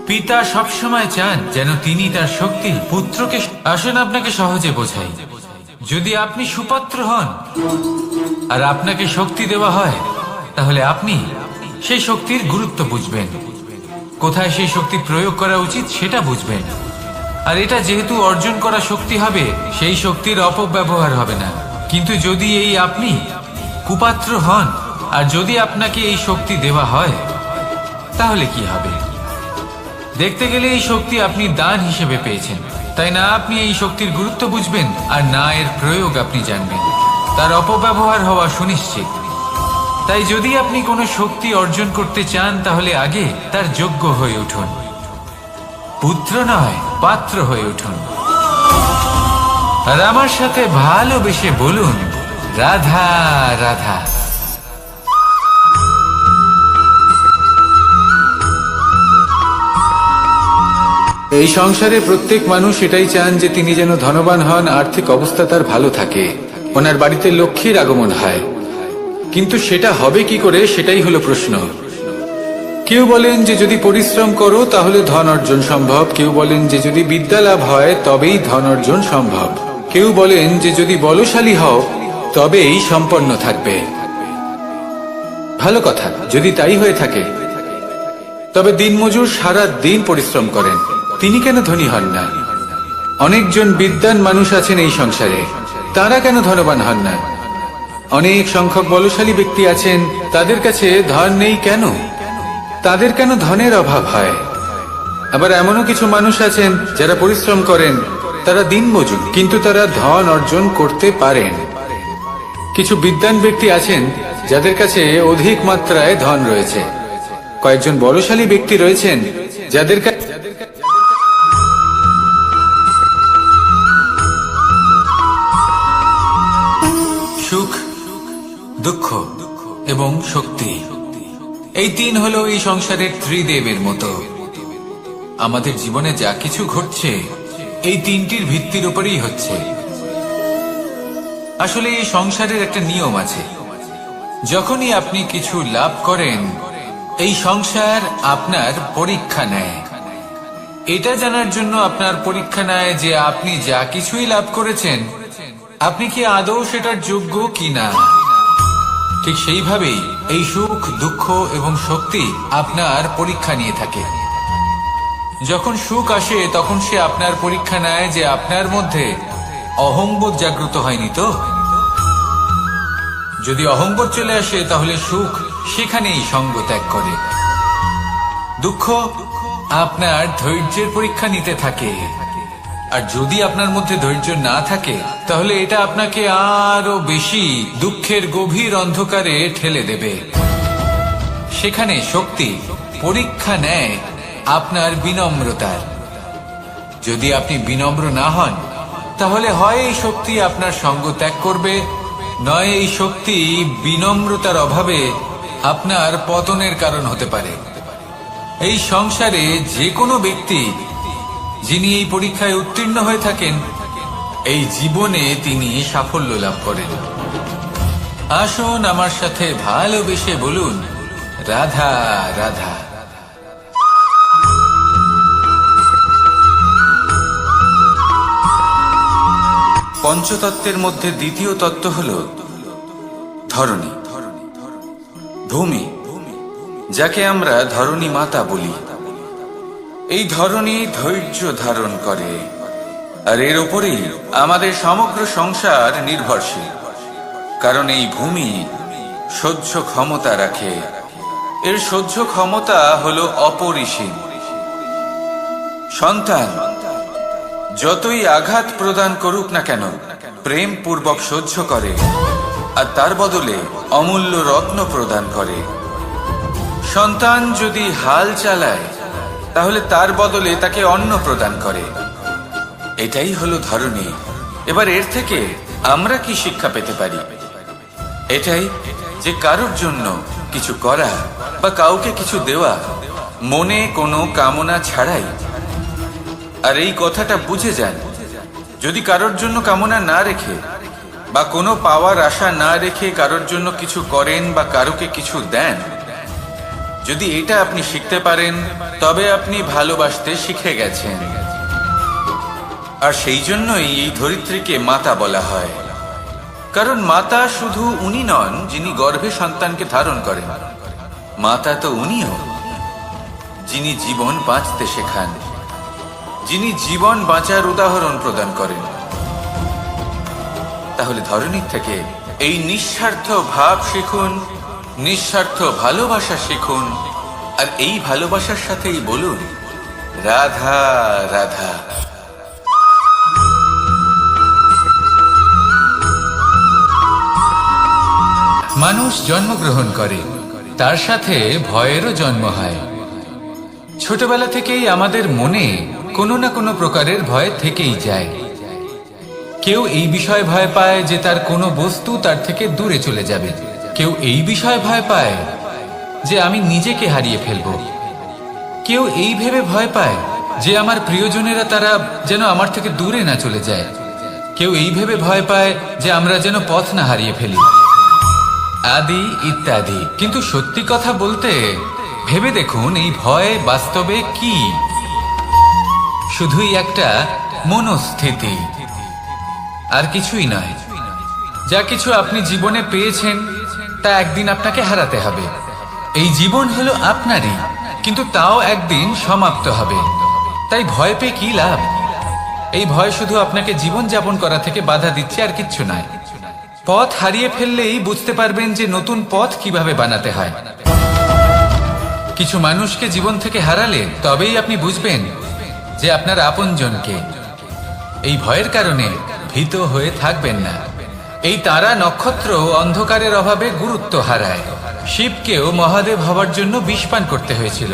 পিতা সবসময় চান যেন তিনি তার শক্তি পুত্রকে। আসুন আপনাকে সহজে বোঝাই। যদি আপনি সুপাত্র হন আর আপনাকে শক্তি দেওয়া হয়, তাহলে আপনি সেই শক্তির গুরুত্ব বুঝবেন, কোথায় সেই শক্তি প্রয়োগ করা উচিত সেটা বুঝবেন। আর এটা যেহেতু অর্জন করা শক্তি হবে, সেই শক্তির অপব্যবহার হবে না। কিন্তু যদি এই আপনি কুপাত্র হন আর যদি আপনাকে এই শক্তি দেওয়া হয়, তাহলে কি হবে? দেখতে গেলে এই শক্তি আপনি দান হিসেবে পেয়েছেন, তাই না আপনি এই শক্তির গুরুত্ব বুঝবেন, আর না এর প্রয়োগ আপনি জানবেন। তার অপব্যবহার হওয়া সুনিশ্চিত। তাই যদি আপনি কোনো শক্তি অর্জন করতে চান, তাহলে আগে তার যোগ্য হয়ে উঠুন, পুত্র নয় পাত্র হয়ে উঠুন। আর আমার সাথে ভালোবেসে বলুন, রাধা রাধা। এই সংসারে প্রত্যেক মানুষ এটাই চান যে তিনি যেন ধনবান হন, আর্থিক অবস্থা তার ভালো থাকে, ওনার বাড়িতে লক্ষ্মীর আগমন হয়। কিন্তু সেটা হবে কি করে, সেটাই হলো প্রশ্ন। কেউ বলেন যে যদি পরিশ্রম করো তাহলে ধন অর্জন সম্ভব, কেউ বলেন যে যদি বিদ্যা লাভ হয় তবেই ধন অর্জন সম্ভব, কেউ বলেন যে যদি বলশালী হও তবেই সম্পন্ন থাকবে। ভালো কথা, যদি তাই হয়ে থাকে, তবে দিনমজুর সারা দিন পরিশ্রম করেন, তিনি কেন ধনী হন না? অনেকজন বিদ্বান মানুষ আছেন এই সংসারে, তারা কেন ধনবান হন না? অনেক সংখ্যক বলশালী ব্যক্তি আছেন, তাদের কাছে ধন নেই কেন? তাদের কেন ধনের অভাব হয়? আবার এমনও কিছু মানুষ আছেন যারা পরিশ্রম করেন, তারা দিনমজুর, কিন্তু তারা ধন অর্জন করতে পারেন। কিছু বিদ্বান ব্যক্তি আছেন যাদের কাছে অধিক মাত্রায় ধন রয়েছে। কয়েকজন বলশালী ব্যক্তি রয়েছেন যাদের কাছে সুখ, দুঃখ এবং শক্তি, এই তিন হলো এই সংসারের ত্রিদেবের মতো। আমাদের জীবনে যা কিছু ঘটছে এই তিনটির ভিত্তির উপরেই হচ্ছে। আসলে এই সংসারের একটা নিয়ম আছে, যখনই আপনি কিছু লাভ করেন, এই সংসার আপনার পরীক্ষা নেয়। এটা জানার জন্য আপনার পরীক্ষা নেয় যে আপনি যা কিছুই লাভ করেছেন, আপনি কি আদৌ সেটার যোগ্য কিনা। ঠিক সেইভাবেই এই সুখ, দুঃখ এবং শক্তি আপনার পরীক্ষা নিয়ে থাকে। যখন সুখ আসে তখন সে আপনার পরীক্ষা নেয় যে আপনার মধ্যে অহংবোধ জাগ্রত হয়নি তো। যদি অহংবোধ চলে আসে তাহলে সুখ সেখানেই সঙ্গ ত্যাগ করে। দুঃখ আপনার ধৈর্যের পরীক্ষা নিতে থাকে, আর যদি আপনার মধ্যে ধৈর্য না থাকে তাহলে এটা আপনাকে আরো বেশি দুঃখের গভীর অন্ধকারে ঠেলে দেবে। সেখানে শক্তি পরীক্ষা নেয় আপনার বিনম্রতার। যদি আপনি বিনম্র না হন, তাহলে হয় এই শক্তি আপনার সঙ্গ ত্যাগ করবে, নয় এই শক্তি বিনম্রতার অভাবে আপনার পতনের কারণ হতে পারে। এই সংসারে যে কোনো ব্যক্তি যিনি এই পরীক্ষায় উত্তীর্ণ হয়ে থাকেন, এই জীবনে তিনি সাফল্য লাভ করেন। আসুন আমার সাথে ভালোবেসে বলুন, রাধা রাধা। পঞ্চতত্ত্বের মধ্যে দ্বিতীয় তত্ত্ব হল ধরণী, ভূমি, যাকে আমরা ধরণী মাতা বলি। এই ধরণী ধৈর্য ধারণ করে, আর এর ওপরেই আমাদের সমগ্র সংসার নির্ভরশীল। কারণ এই ভূমি সহ্য ক্ষমতা রাখে, এর সহ্য ক্ষমতা হলো অপরিসীম। সন্তান যতই আঘাত প্রদান করুক না কেন, প্রেম পূর্বক সহ্য করে, আর তার বদলে অমূল্য রত্ন প্রদান করে। সন্তান যদি হাল চালায়, তাহলে তার বদলে তাকে অন্ন প্রদান করে। এটাই হলো ধরণী। এবার এর থেকে আমরা কি শিক্ষা পেতে পারি? এটাই যে কারোর জন্য কিছু করা বা কাউকে কিছু দেওয়া মনে কোনো কামনা ছাড়াই। আর এই কথাটা বুঝে যান, যদি কারোর জন্য কামনা না রেখে বা কোনো পাওয়ার আশা না রেখে কারোর জন্য কিছু করেন বা কারোকে কিছু দেন, যদি এটা আপনি শিখতে পারেন, তবে আপনি ভালোবাসতে শিখে গেছেন। আর সেই জন্যই এই ধরিত্রীকে মাতা বলা হয়। কারণ মাতা শুধু উনি নন যিনি গর্ভে সন্তানকে ধারণ করেন, মাতা তো উনিও যিনি জীবন বাঁচতে শেখান, যিনি জীবন বাঁচার উদাহরণ প্রদান করেন। তাহলে ধরণীর থেকে এই নিঃস্বার্থ ভাব শিখুন, নিঃস্বার্থ ভালোবাসা শিখুন, আর এই ভালোবাসার সাথেই বলুন রাধা রাধা। মানুষ জন্মগ্রহণ করে, তার সাথে ভয়েরও জন্ম হয়। ছোটবেলা থেকেই আমাদের মনে কোনো না কোনো প্রকারের ভয় থেকেই যায়। কেউ এই বিষয়ে ভয় পায় যে তার কোনো বস্তু তার থেকে দূরে চলে যাবে, কেউ এই বিষয়ে ভয় পায় যে আমি নিজেকে হারিয়ে ফেলব, কেউ এই ভেবে ভয় পায় যে আমার প্রিয়জনেরা তারা যেন আমার থেকে দূরে না চলে যায়, কেউ এই ভেবে ভয় পায় যে আমরা যেন পথ না হারিয়ে ফেলি, আদি ইত্যাদি। কিন্তু সত্যি কথা বলতে, ভেবে দেখুন এই ভয় বাস্তবে কি? শুধুই একটা মনস্থিতি, আর কিছুই নয়। যা কিছু আপনি জীবনে পেয়েছেন তা একদিন আপনাকে হারাতে হবে। এই জীবন হলো আপনারই, কিন্তু তাও একদিন সমাপ্ত হবে। তাই ভয় পেয়ে কি লাভ? এই ভয় শুধু আপনাকে জীবন যাপন করা থেকে বাধা দিচ্ছে, আর কিচ্ছু নয়। পথ হারিয়ে ফেললেই বুঝতে পারবেন যে নতুন পথ কিভাবে বানাতে হয়। কিছু মানুষকে জীবন থেকে হারালে তবেই আপনি বুঝবেন যে আপনার আপনজনকে। এই ভয়ের কারণে ভীত হয়ে থাকবেন না। এই তারা নক্ষত্র অন্ধকারের অভাবে গুরুত্ব হারায়। শিবকেও মহাদেব হওয়ার জন্য বিষপান করতে হয়েছিল।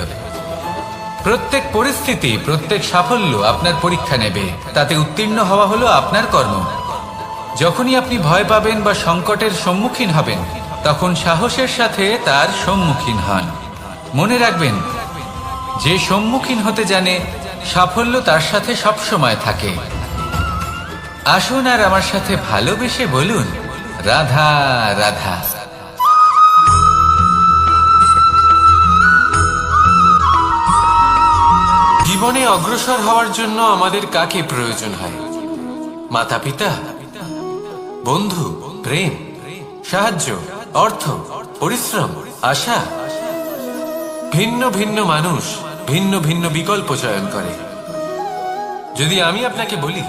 প্রত্যেক পরিস্থিতি, প্রত্যেক সাফল্য আপনার পরীক্ষা নেবে, তাতে উত্তীর্ণ হওয়া হলো আপনার কর্ম। যখনই আপনি ভয় পাবেন বা সংকটের সম্মুখীন হবেন, তখন সাহসের সাথে তার সম্মুখীন হন। মনে রাখবেন, যে সম্মুখীন হতে জানে, সাফল্য তার সাথে সবসময় থাকে। আসুন আর আমার সাথে ভালোবেসে বলুন রাধা রাধা। জীবনে অগ্রসর হওয়ার জন্য আমাদের কাকে প্রয়োজন হয়? মাতা পিতা, বন্ধু, প্রেম, সাহায্য, অর্থ, পরিশ্রম, আশা। ভিন্ন ভিন্ন মানুষ ভিন্ন ভিন্ন বিকল্প চয়ন করে। যদি আমি আপনাকে বলি,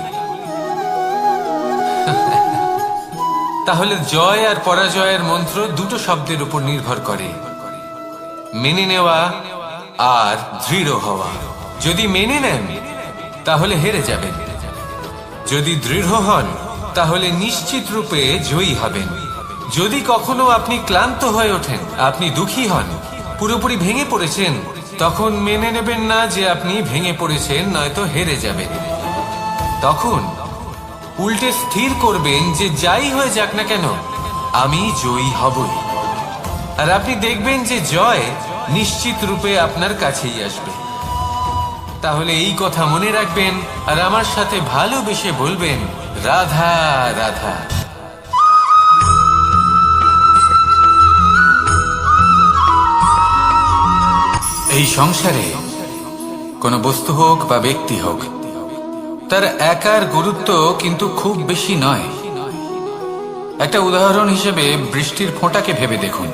তাহলে জয় আর পরাজয়ের মন্ত্র দুটো শব্দের উপর নির্ভর করে, মেনে নেওয়া আর দৃঢ় হওয়া। যদি মেনে নেন তাহলে হেরে যাবেন, যদি দৃঢ় হন তাহলে নিশ্চিত রূপে জয়ী হবেন। যদি কখনো আপনি ক্লান্ত হয়ে ওঠেন, আপনি দুঃখী হন, পুরোপুরি ভেঙে পড়েছেন, তখন মেনে নেবেন না যে আপনি ভেঙে পড়েছেন, নয়তো হেরে যাবেন। তখন উল্টে স্থির করবেন যে যাই হয়ে যাক না কেন, আমি জয়ী হবই। আর আপনি দেখবেন যে জয় নিশ্চিত রূপে আপনার কাছেই আসবে। তাহলে এই কথা মনে রাখবেন আর আমার সাথে ভালোবেসে বলবেন রাধা রাধা। এই সংসারে কোনো বস্তু হোক বা ব্যক্তি হোক, তার একার গুরুত্ব কিন্তু খুব বেশি নয়। একটা উদাহরণ হিসেবে বৃষ্টির ফোঁটাকে ভেবে দেখুন।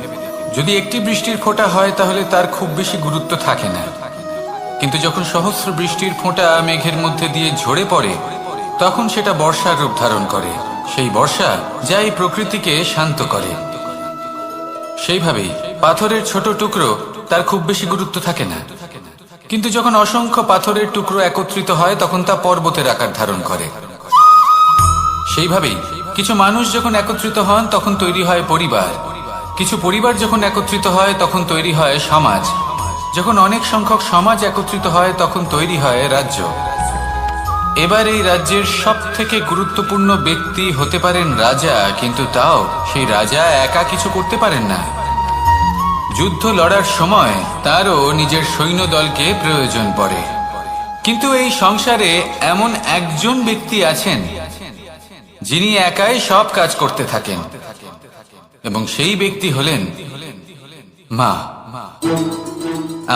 যদি একটি বৃষ্টির ফোঁটা হয় তাহলে তার খুব বেশি গুরুত্ব থাকে না, কিন্তু যখন সহস্র বৃষ্টির ফোঁটা মেঘের মধ্যে দিয়ে ঝরে পড়ে তখন সেটা বর্ষার রূপ ধারণ করে। সেই বর্ষা যা এই প্রকৃতিকে শান্ত করে। সেইভাবেই পাথরের ছোট টুকরো তার খুব বেশি গুরুত্ব থাকে না, কিন্তু যখন অসংখ্য পাথরের টুকরো একত্রিত হয় তখন তা পর্বতের আকার ধারণ করে। সেইভাবেই কিছু মানুষ যখন একত্রিত হন তখন তৈরি হয় পরিবার, কিছু পরিবার যখন একত্রিত হয় তখন তৈরি হয় সমাজ, যখন অনেক সংখ্যক সমাজ একত্রিত হয় তখন তৈরি হয় রাজ্য। এবার এই রাজ্যের সব থেকে গুরুত্বপূর্ণ ব্যক্তি হতে পারেন রাজা, কিন্তু তাও সেই রাজা একা কিছু করতে পারেন না। যুদ্ধ লড়ার সময় তারও নিজের সৈন্যদলকে প্রয়োজন পড়ে। কিন্তু এই সংসারে এমন একজন ব্যক্তি আছেন যিনি একাই সব কাজ করতে থাকেন, এবং সেই ব্যক্তি হলেন মা।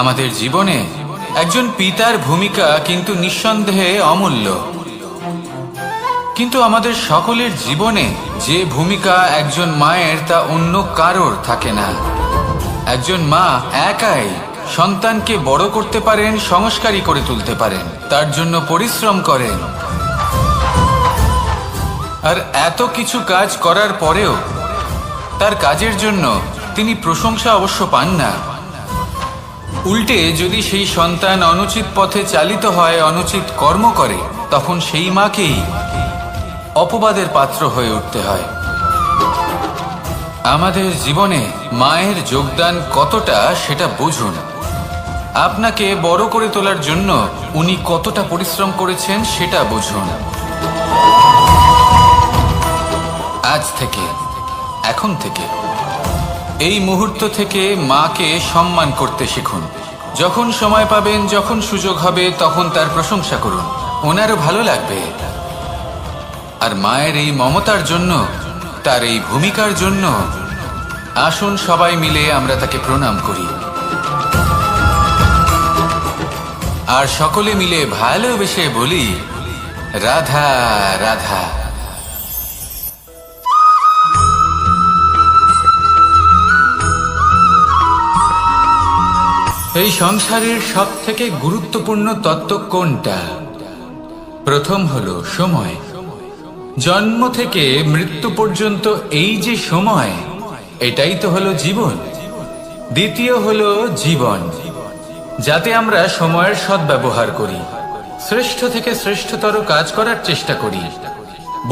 আমাদের জীবনে একজন পিতার ভূমিকা কিন্তু নিঃসন্দেহে অমূল্য, কিন্তু আমাদের সকলের জীবনে যে ভূমিকা একজন মায়ের তা অন্য কারোর থাকে না। একজন মা একাই সন্তানকে বড় করতে পারেন, সংস্কারী করে তুলতে পারেন, তার জন্য পরিশ্রম করেন। আর এত কিছু কাজ করার পরেও তার কাজের জন্য তিনি প্রশংসা অবশ্য পান না। উল্টে যদি সেই সন্তান অনুচিত পথে চালিত হয়, অনুচিত কর্ম করে, তখন সেই মাকেই অপবাদের পাত্র হয়ে উঠতে হয়। আমাদের জীবনে মায়ের যোগদান কতটা সেটা বুঝুন। আপনাকে বড় করে তোলার জন্য উনি কতটা পরিশ্রম করেছেন সেটা বুঝুন। আজ থেকে, এখন থেকে, এই মুহূর্ত থেকে মাকে সম্মান করতে শিখুন। যখন সময় পাবেন, যখন সুযোগ হবে, তখন তার প্রশংসা করুন, ওনারও ভালো লাগবে। আর মায়ের এই মমতার জন্য, তার এই ভূমিকার জন্য আসুন সবাই মিলে আমরা তাকে প্রণাম করি, আর সকলে মিলে ভালোবেসে বলি রাধা রাধা। এই সংসারের সব থেকে গুরুত্বপূর্ণ তত্ত্ব কোনটা? প্রথম হলো সময়। জন্ম থেকে মৃত্যু পর্যন্ত এই যে সময়, এটাই তো হলো জীবন। দ্বিতীয় হলো জীবন, যাতে আমরা সময়ের সদ্ব্যবহার করি, শ্রেষ্ঠ থেকে শ্রেষ্ঠতর কাজ করার চেষ্টা করি।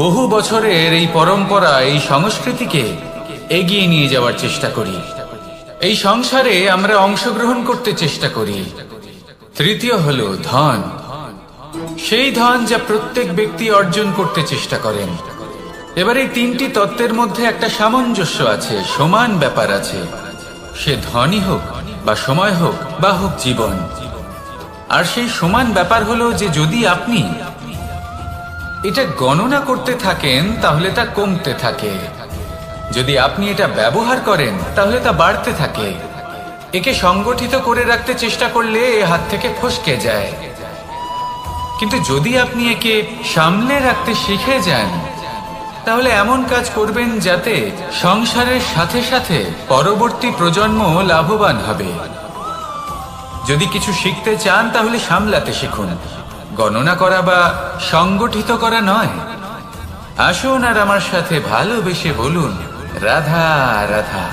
বহু বছরের এই পরম্পরা, এই সংস্কৃতিকে এগিয়ে নিয়ে যাওয়ার চেষ্টা করি। এই সংসারে আমরা অংশগ্রহণ করতে চেষ্টা করি। তৃতীয় হলো ধন, সেই ধন যা প্রত্যেক ব্যক্তি অর্জন করতে চেষ্টা করেন। এবার এই তিনটি তত্ত্বের মধ্যে একটা সামঞ্জস্য আছে, সমান ব্যাপার আছে। সে ধনই হোক বা সময় হোক বা হোক জীবন। আর সেই সমান ব্যাপার হলো যে যদি আপনি এটা গণনা করতে থাকেন তাহলে তা কমতে থাকে, যদি আপনি এটা ব্যবহার করেন তাহলে তা বাড়তে থাকে। একে সংগঠিত করে রাখতে চেষ্টা করলে এ হাত থেকে ফসকে যায়, কিন্তু যদি আপনি একে সামলে রাখতে শিখে যান তাহলে এমন কাজ করবেন যাতে সংসারের সাথে সাথে পরবর্তী প্রজন্ম লাভবান হবে। যদি কিছু শিখতে চান তাহলে সামলাতে শিখুন, গণনা করা বা সংগঠিত করা নয়। আসুন আর আমার সাথে ভালোবেসে বলুন রাধা রাধা।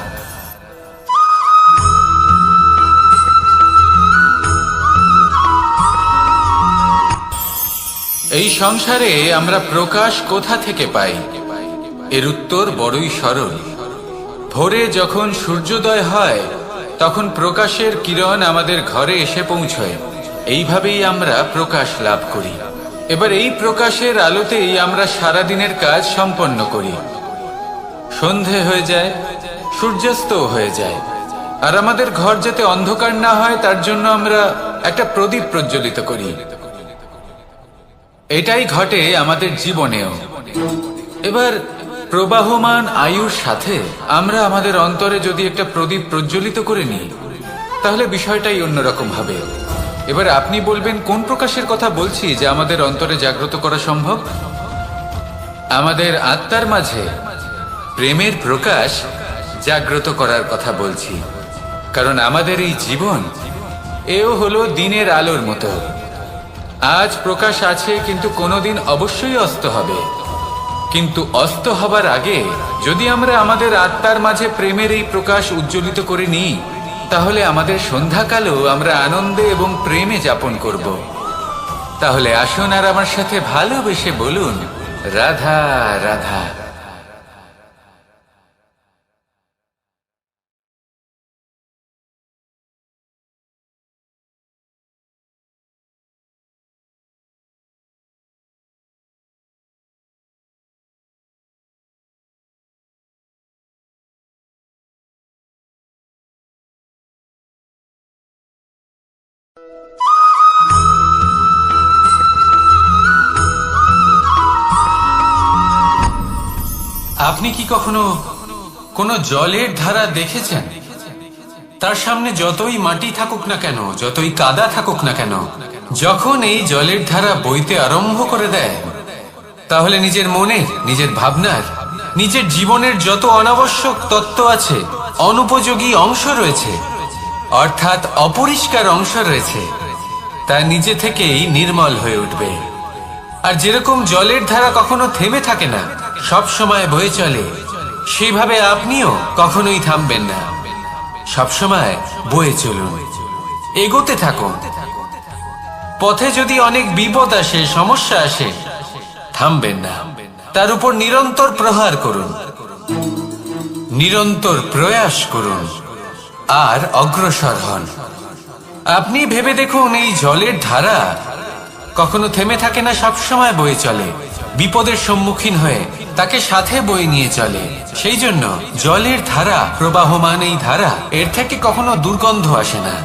এই সংসারে আমরা প্রকাশ কোথা থেকে পাই? এর উত্তর বড়ই সরল। ভোরে যখন সূর্যোদয় হয় তখন প্রকাশের কিরণ আমাদের ঘরে এসে পৌঁছয়। এইভাবেই আমরা প্রকাশ লাভ করি। এবার এই প্রকাশের আলোতেই আমরা সারাদিনের কাজ সম্পন্ন করি। সন্ধে হয়ে যায়, সূর্যাস্ত হয়ে যায়, আর আমাদের ঘর যাতে অন্ধকার না হয় তার জন্য আমরা একটা প্রদীপ প্রজ্বলিত করি। এটাই ঘটে আমাদের জীবনেও। এবার প্রবাহমান আয়ুর সাথে আমরা আমাদের অন্তরে যদি একটা প্রদীপ প্রজ্বলিত করে নিই তাহলে বিষয়টাই অন্যরকম হবে। এবার আপনি বলবেন কোন প্রকাশের কথা বলছি যা আমাদের অন্তরে জাগ্রত করা সম্ভব? আমাদের আত্মার মাঝে প্রেমের প্রকাশ জাগ্রত করার কথা বলছি। কারণ আমাদের এই জীবন এও হলো দিনের আলোর মতো। আজ প্রকাশ আছে, কিন্তু কোনোদিন অবশ্যই অস্ত হবে। কিন্তু অস্ত হবার আগে যদি আমরা আমাদের আত্মার মাঝে প্রেমের এই প্রকাশ উজ্জ্বলিত করে নিই, তাহলে আমাদের সন্ধ্যাকালও আমরা আনন্দে এবং প্রেমে যাপন করব। তাহলে আসুন আর আমার সাথে ভালোবেসে বলুন, রাধা রাধা। আপনি কি কখনো কোনো জলের ধারা দেখেছেন? তার সামনে যতই মাটি থাকুক না কেন, যতই কাদা থাকুক না কেন, যখন এই জলের ধারা বইতে আরম্ভ করে দেয়, তাহলে নিজের মনের, নিজের ভাবনার, নিজের জীবনের যত অনাবশ্যক তত্ত্ব আছে, অনুপযোগী অংশ রয়েছে, অর্থাৎ অপরিষ্কার অংশ রয়েছে, তা নিজে থেকেই নির্মল হয়ে উঠবে। আর যেরকম জলের ধারা কখনো থেমে থাকে না, সব সময় বয়ে চলে, সেইভাবে আপনিও কখনোই থামবেন না। সবসময় বয়ে চলুন, এগোতে থাকুন। পথে যদি অনেক বিপদ আসে, সমস্যা আসে, থামবেন না, তার উপর নিরন্তর প্রহার করুন, নিরন্তর প্রয়াস করুন আর অগ্রসর হন। আপনি ভেবে দেখুন, এই জলের ধারা কখনো থেমে থাকে না, সবসময় বয়ে চলে, বিপদের সম্মুখীন হয়ে তাকে সাথে বয়ে নিয়ে চলে। সেই জন্য জলের ধারা, প্রবাহমান এই ধারা, এর থেকে কখনো দুর্গন্ধ আসে না,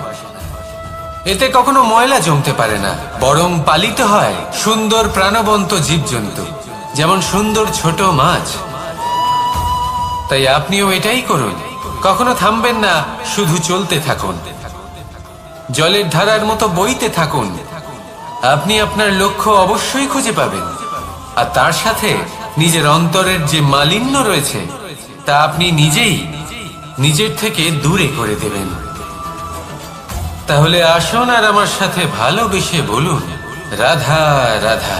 এতে কখনো ময়লা জমতে পারে না, বরং পালিত হয় সুন্দর প্রাণবন্ত জীবজন্তু, যেমন সুন্দর ছোট মাছ। তাই আপনিও এটাই করুন, কখনো থামবেন না, শুধু চলতে থাকুন, জলের ধারার মতো বইতে থাকুন। আপনি আপনার লক্ষ্য অবশ্যই খুঁজে পাবেন, আর তার সাথে নিজের অন্তরের যে মালিন্য রয়েছে তা আপনি নিজেই নিজের থেকে দূরে করে দেবেন। তাহলে আসুন আর আমার সাথে ভালোবেসে বলুন, রাধা রাধা।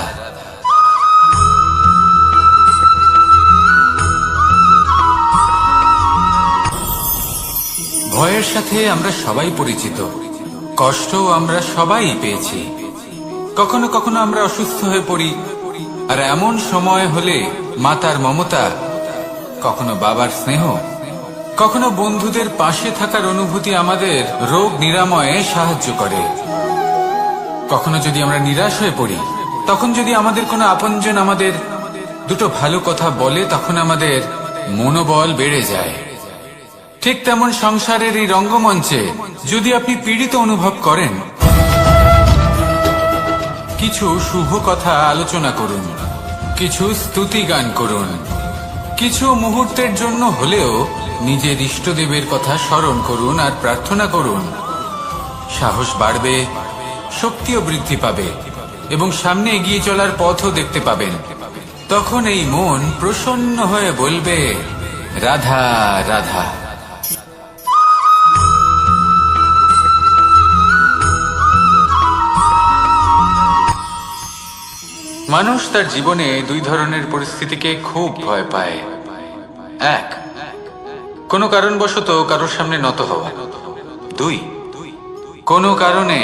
ভয়ের সাথে আমরা সবাই পরিচিত, কষ্টও আমরা সবাই পেয়েছি। কখনো কখনো আমরা অসুস্থ হয়ে পড়ি, আর এমন সময় হলে মাতার মমতা, কখনো বাবার স্নেহ, কখনো বন্ধুদের পাশে থাকার অনুভূতি আমাদের রোগ নিরাময়ে সাহায্য করে। কখনো যদি আমরা নিরাশ হয়ে পড়ি, তখন যদি আমাদের কোনো আপনজন আমাদের দুটো ভালো কথা বলে, তখন আমাদের মনোবল বেড়ে যায়। ঠিক তেমন সংসারের এই রঙ্গমঞ্চে যদি আপনি পীড়িত অনুভব করেন, কিছু শুভ কথা আলোচনা করুন, কিছু স্তুতি গান করুন, কিছু মুহূর্তের জন্য হলেও নিজের ইষ্টদেবের কথা স্মরণ করুন আর প্রার্থনা করুন। সাহস বাড়বে, শক্তিও বৃদ্ধি পাবে এবং সামনে এগিয়ে চলার পথও দেখতে পাবেন। তখন এই মন প্রসন্ন হয়ে বলবে, রাধা রাধা। মানুষ তার জীবনে দুই ধরনের পরিস্থিতিকে খুব ভয় পায়। এক, কোনো কারণবশত কারোর সামনে নত হওয়া। দুই, কোনো কারণে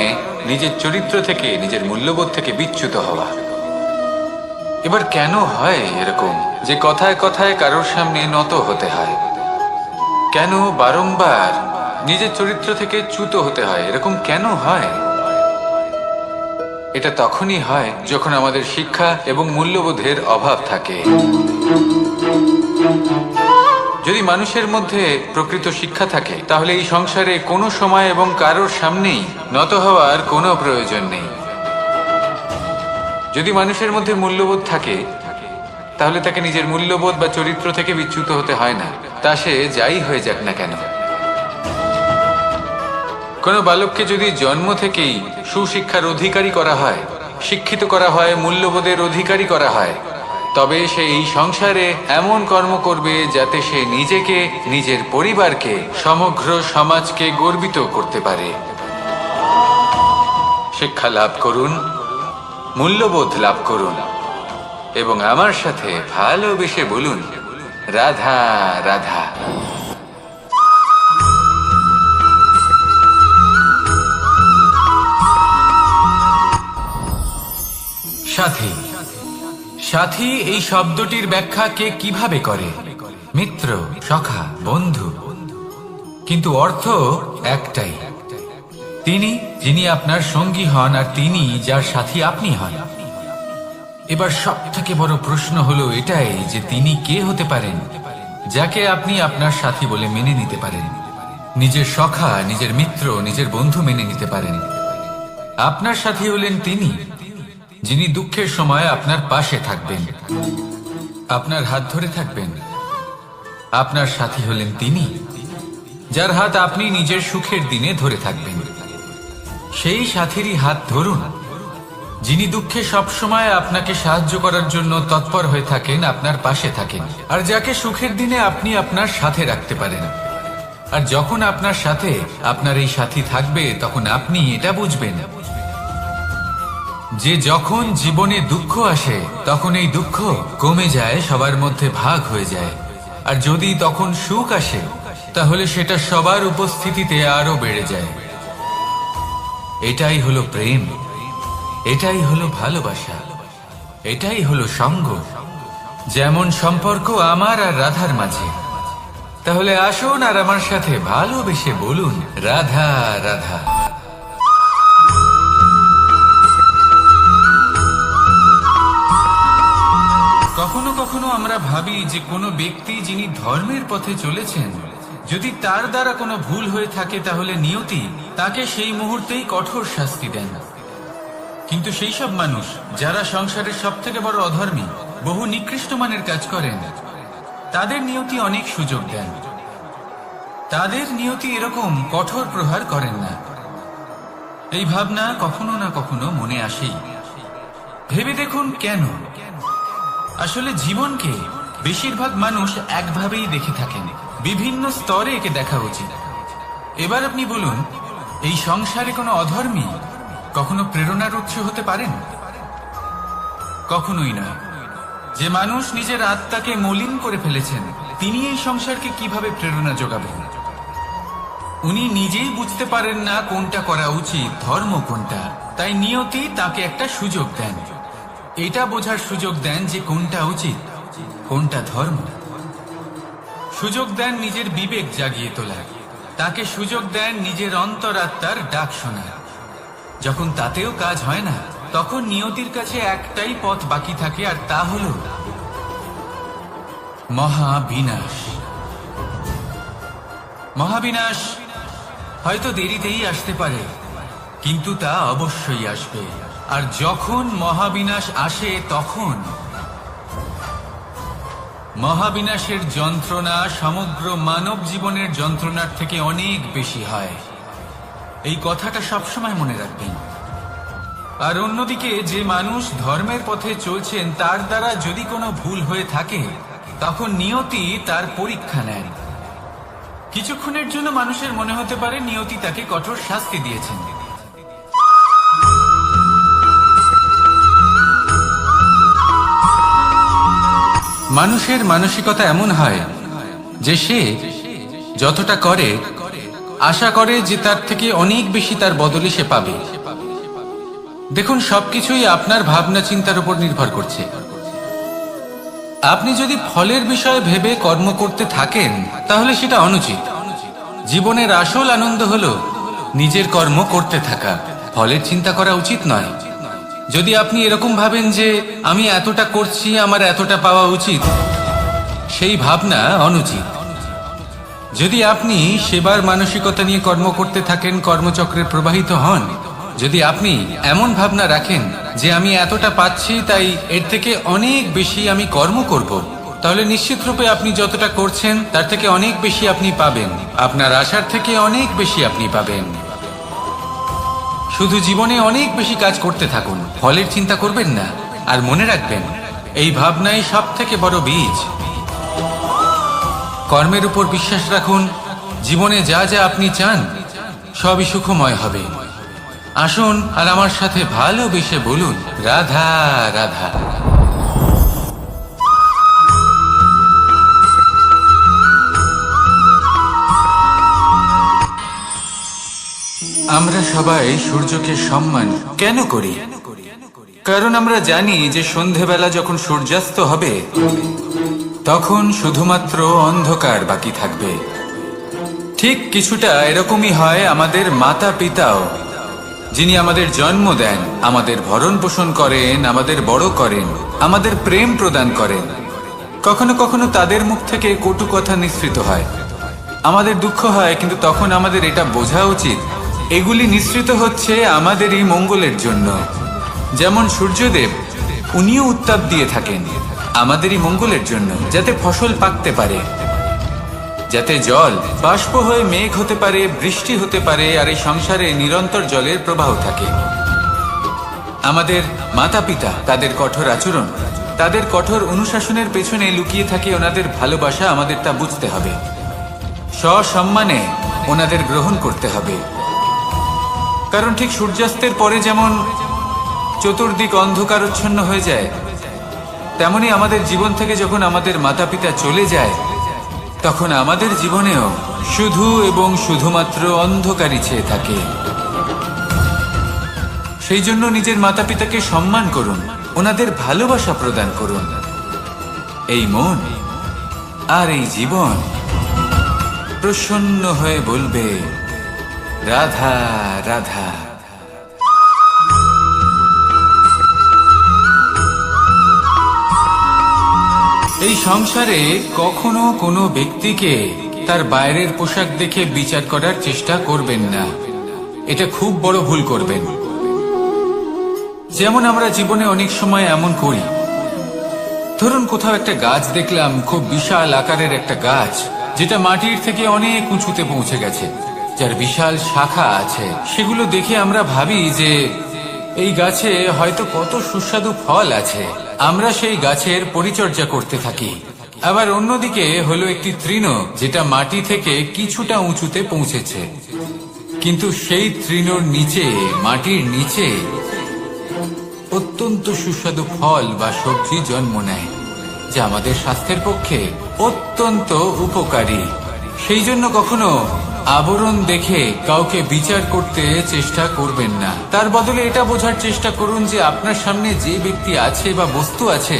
নিজের চরিত্র থেকে, নিজের মূল্যবোধ থেকে বিচ্যুত হওয়া। এবার কেন হয় এরকম যে কথায় কথায় কারোর সামনে নত হতে হয়? কেন বারংবার নিজের চরিত্র থেকে চ্যুত হতে হয়? এরকম কেন হয়? এটা তখনই হয় যখন আমাদের শিক্ষা এবং মূল্যবোধের অভাব থাকে। যদি মানুষের মধ্যে প্রকৃত শিক্ষা থাকে, তাহলে এই সংসারে কোনো সময় এবং কারোর সামনেই নত হওয়ার কোনো প্রয়োজন নেই। যদি মানুষের মধ্যে মূল্যবোধ থাকে, তাহলে তাকে নিজের মূল্যবোধ বা চরিত্র থেকে বিচ্যুত হতে হয় না, তা সে যাই হয়ে যাক না কেন। কোনো বালককে যদি জন্ম থেকেই সুশিক্ষার অধিকারী করা হয়, শিক্ষিত করা হয়, মূল্যবোধের অধিকারী করা হয়, তবে সে এই সংসারে এমন কর্ম করবে যাতে সে নিজেকে, নিজের পরিবারকে, সমগ্র সমাজকে গর্বিত করতে পারে। শিক্ষা লাভ করুন, মূল্যবোধ লাভ করুন এবং আমার সাথে ভালোবেসে বলুন, রাধা রাধা। সাথী। সাথী এই শব্দটির ব্যাখ্যা কে কিভাবে করে? মিত্র, সখা, বন্ধু। কিন্তু অর্থ একটাই, তিনি যিনি আপনার সঙ্গী হন আর তিনি যার সাথী আপনি হন। এবার সব থেকে বড় প্রশ্ন হলো এটাই যে তিনি কে হতে পারেন যাকে আপনি আপনার সাথী বলে মেনে নিতে পারেন, নিজের সখা, নিজের মিত্র, নিজের বন্ধু মেনে নিতে পারেন। আপনার সাথী হলেন তিনি যিনি দুঃখের সময় আপনার পাশে থাকবেন, আপনার হাত ধরে থাকবেন। আপনার সাথী হলেন তিনি যার হাত আপনি নিজের সুখের দিনে ধরে থাকবেন। সেই সাথীরই হাত ধরুন যিনি দুঃখে সবসময় আপনাকে সাহায্য করার জন্য তৎপর হয়ে থাকেন, আপনার পাশে থাকেন, আর যাকে সুখের দিনে আপনি আপনার সাথে রাখতে পারেন। আর যখন আপনার সাথে আপনার এই সাথী থাকবে তখন আপনি এটা বুঝবেন যে যখন জীবনে দুঃখ আসে তখন এই দুঃখ কমে যায়, সবার মধ্যে ভাগ হয়ে যায়। আর যদি তখন সুখ আসে তাহলে সেটা সবার উপস্থিতিতে আরো বেড়ে যায়। এটাই হলো প্রেম, এটাই হলো ভালোবাসা, এটাই হলো সঙ্গ। যেমন সম্পর্ক আমার আর রাধার মাঝে। তাহলে আসুন আর আমার সাথে ভালোবেসে বলুন, রাধা রাধা। কখনো কখনো আমরা ভাবি যে কোনো ব্যক্তি যিনি ধর্মের পথে চলেছেন, যদি তার দ্বারা কোনো ভুল হয়ে থাকে তাহলে নিয়তি তাকে সেই মুহূর্তেই কঠোর শাস্তি দেন। কিন্তু সেই সব মানুষ যারা সংসারের সব থেকে বড় অধর্মী, বহু নিকৃষ্ট মানের কাজ করেন, তাদের নিয়তি অনেক সুযোগ দেন। তাদের নিয়তি এরকম কঠোর প্রহার করেন না। এই ভাবনা কখনো না কখনো মনে আসেই। ভেবে দেখুন কেন? আসলে জীবনকে বেশিরভাগ মানুষ একভাবেই দেখে থাকেন, বিভিন্ন স্তরে একে দেখা উচিত। এবার আপনি বলুন, এই সংসারে কোনো অধর্মী কখনো প্রেরণার উৎস হতে পারেন? কখনোই নয়। যে মানুষ নিজের আত্মাকে মলিন করে ফেলেছেন, তিনি এই সংসারকে কিভাবে প্রেরণা যোগাবেন? উনি নিজেই বুঝতে পারেন না কোনটা করা উচিত, ধর্ম কোনটা। তাই নিয়তি তাকে একটা সুযোগ দেন, এটা বোঝার সুযোগ দেন যে কোনটা উচিত, কোনটা ধর্ম। সুযোগ দেন নিজের বিবেক জাগিয়ে তোলার, তাকে সুযোগ দেন নিজের অন্তরাত্মার ডাক শোনার। যখন তাতেও কাজ হয় না, তখন নিয়তির কাছে একটাই পথ বাকি থাকে, আর তা হল মহাবিনাশ। মহাবিনাশ হয়তো দেরিতেই আসতে পারে, কিন্তু তা অবশ্যই আসবে। আর যখন মহাবিনাশ আসে তখন মহাবিনাশের যন্ত্রণা সমগ্র মানব জীবনের যন্ত্রণার থেকে অনেক বেশি হয়। এই কথাটা সবসময় মনে রাখবেন। আর অন্যদিকে যে মানুষ ধর্মের পথে চলছেন, তার দ্বারা যদি কোনো ভুল হয়ে থাকে তখন নিয়তি তার পরীক্ষা নেন। কিছুক্ষণের জন্য মানুষের মনে হতে পারে নিয়তি তাকে কঠোর শাস্তি দিয়েছেন, মানুষের মানসিকতা এমন হয় যে সে যতটা করে আশা করে যে তার থেকে অনেক বেশি তার বদলে সে পাবে। দেখুন, সবকিছুই আপনার ভাবনা চিন্তার উপর নির্ভর করছে। আপনি যদি ফলের বিষয়ে ভেবে কর্ম করতে থাকেন তাহলে সেটা অনুচিত। জীবনের আসল আনন্দ হলো নিজের কর্ম করতে থাকা, ফলের চিন্তা করা উচিত নয়। যদি আপনি এরকম ভাবেন যে আমি এতটা করছি, আমার এতটা পাওয়া উচিত, সেই ভাবনা অনুচিত। যদি আপনি সেবার মানসিকতা নিয়ে কর্ম করতে থাকেন, কর্মচক্রে প্রবাহিত হন, যদি আপনি এমন ভাবনা রাখেন যে আমি এতটা পাচ্ছি তাই এর থেকে অনেক বেশি আমি কর্ম করব, তাহলে নিশ্চিত রূপে আপনি যতটা করছেন তার থেকে অনেক বেশি আপনি পাবেন, আপনার আশার থেকে অনেক বেশি আপনি পাবেন। শুধু জীবনে অনেক বেশি কাজ করতে থাকুন, ফলের চিন্তা করবেন না। আর মনে রাখবেন, এই ভাবনাই সব থেকে বড় বীজ। কর্মের উপর বিশ্বাস রাখুন, জীবনে যা যা আপনি চান সবই সুখময় হবে। আসুন আর আমার সাথে ভালোবেসে বলুন, রাধা রাধা। আমরা সবাই সূর্যকে সম্মান কেন করি? কারণ আমরা জানি যে সন্ধেবেলা যখন সূর্যাস্ত হবে তখন শুধুমাত্র অন্ধকার বাকি থাকবে। ঠিক কিছুটা এরকমই হয় আমাদের মাতা পিতাও, যিনি আমাদের জন্ম দেন, আমাদের ভরণ পোষণ করেন, আমাদের বড় করেন, আমাদের প্রেম প্রদান করেন। কখনো কখনো তাদের মুখ থেকে কটু কথা নিঃসৃত হয়, আমাদের দুঃখ হয়, কিন্তু তখন আমাদের এটা বোঝা উচিত এগুলি নিঃসৃত হচ্ছে আমাদেরই মঙ্গলের জন্য। যেমন সূর্যদেব, উনিও উত্তাপ দিয়ে থাকেন আমাদেরই মঙ্গলের জন্য, যাতে ফসল পাকতে পারে, যাতে জল বাষ্প হয়ে মেঘ হতে পারে, বৃষ্টি হতে পারে, আর এই সংসারে নিরন্তর জলের প্রবাহ থাকে। আমাদের মাতা পিতা, তাদের কঠোর আচরণ, তাদের কঠোর অনুশাসনের পেছনে লুকিয়ে থাকে ওনাদের ভালোবাসা। আমাদের তা বুঝতে হবে, সসম্মানে ওনাদের গ্রহণ করতে হবে। কারণ ঠিক সূর্যাস্তের পরে যেমন চতুর্দিক অন্ধকারচ্ছন্ন হয়ে যায়, তেমনি আমাদের জীবন থেকে যখন আমাদের মাতা পিতা চলে যায় তখন আমাদের জীবনেও শুধু এবং শুধুমাত্র অন্ধকারই ছেয়ে থাকে। সেই জন্য নিজের মাতা পিতাকে সম্মান করুন, ওনাদের ভালোবাসা প্রদান করুন। এই মন আর এই জীবন প্রসন্ন হয়ে বলবে, রাধা রাধা। এই সংসারে কখনো কোনো ব্যক্তিকে তার বাইরের পোশাক দেখে বিচার করার চেষ্টা করবেন না, এটা খুব বড় ভুল করবেন। যেমন আমরা জীবনে অনেক সময় এমন করি, ধরুন কোথাও একটা গাছ দেখলাম, খুব বিশাল আকারের একটা গাছ, যেটা মাটির থেকে অনেক উঁচুতে পৌঁছে গেছে, যার বিশাল শাখা আছে। সেগুলো দেখে আমরা ভাবি যে এই গাছে হয়তো কত সুস্বাদু ফল আছে, আমরা সেই গাছের পরিচর্যা করতে থাকি। আবার অন্যদিকে হলো একটি তৃণ, যেটা মাটি থেকে কিছুটা উঁচুতে পৌঁছেছে, কিন্তু সেই তৃণর নিচে, মাটির নিচে অত্যন্ত সুস্বাদু ফল বা সবজি জন্ম নেয়, যা আমাদের স্বাস্থ্যের পক্ষে অত্যন্ত উপকারী। সেই জন্য কখনো আবরণ দেখে কাউকে বিচার করতে চেষ্টা করবেন না। তার বদলে এটা বোঝার চেষ্টা করুন যে আপনার সামনে যে ব্যক্তি আছে বা বস্তু আছে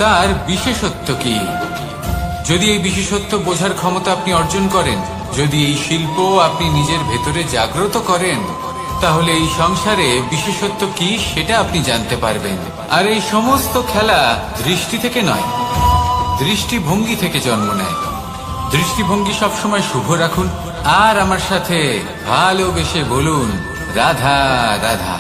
তার বিশেষত্ব কি। যদি এই বিশেষত্ব বোঝার ক্ষমতা আপনি অর্জন করেন, যদি এই শিল্প আপনি নিজের ভেতরে জাগ্রত করেন, তাহলে এই সংসারে বিশেষত্ব কি সেটা আপনি জানতে পারবেন। আর এই সমস্ত খেলা দৃষ্টি থেকে নয়, দৃষ্টিভঙ্গি থেকে জন্ম নেয়। দৃষ্টিভঙ্গি সবসময় শুভ রাখুন আর আমার সাথে ভালোবেসে বলুন, রাধা রাধা।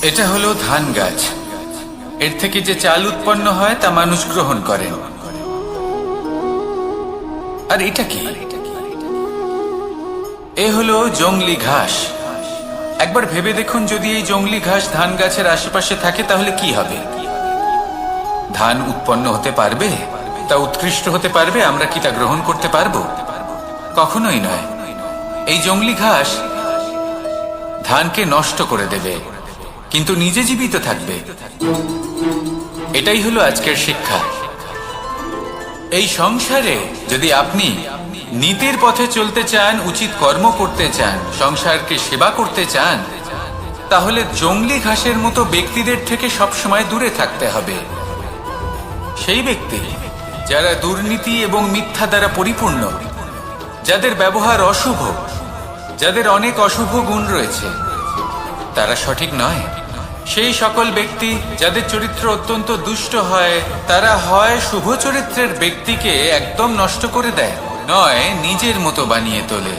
এটা হলো ধান গাছ, এর থেকে যে চাল উৎপন্ন হয় তা মানুষ গ্রহণ করেন। আর এটা কি? এ হলো জংলি ঘাস। একবার ভেবে দেখুন, যদি এই জংলি ঘাস ধান গাছের আশেপাশে থাকে তাহলে কি হবে? ধান উৎপন্ন হতে পারবে? তা উৎকৃষ্ট হতে পারবে? আমরা কি তা গ্রহণ করতে পারবো? কখনোই নয়। এই জংলি ঘাস ধানকে নষ্ট করে দেবে, কিন্তু নিজে জীবিত থাকবে। এটাই হলো আজকের শিক্ষা। এই সংসারে যদি আপনি নীতির পথে চলতে চান, উচিত কর্ম করতে চান, সংসারকে সেবা করতে চান, তাহলে জংলি ঘাসের মতো ব্যক্তিদের থেকে সবসময় দূরে থাকতে হবে। সেই ব্যক্তি যারা দুর্নীতি এবং মিথ্যা দ্বারা পরিপূর্ণ, যাদের ব্যবহার অশুভ, যাদের অনেক অশুভ গুণ রয়েছে, তারা সঠিক নয়। সেই সকল ব্যক্তি যাদের চরিত্র অত্যন্ত দুষ্ট হয়, তারা হয় শুভ চরিত্রের ব্যক্তিকে একদম নষ্ট করে দেয়, নয় নিজের মতো বানিয়ে তোলে।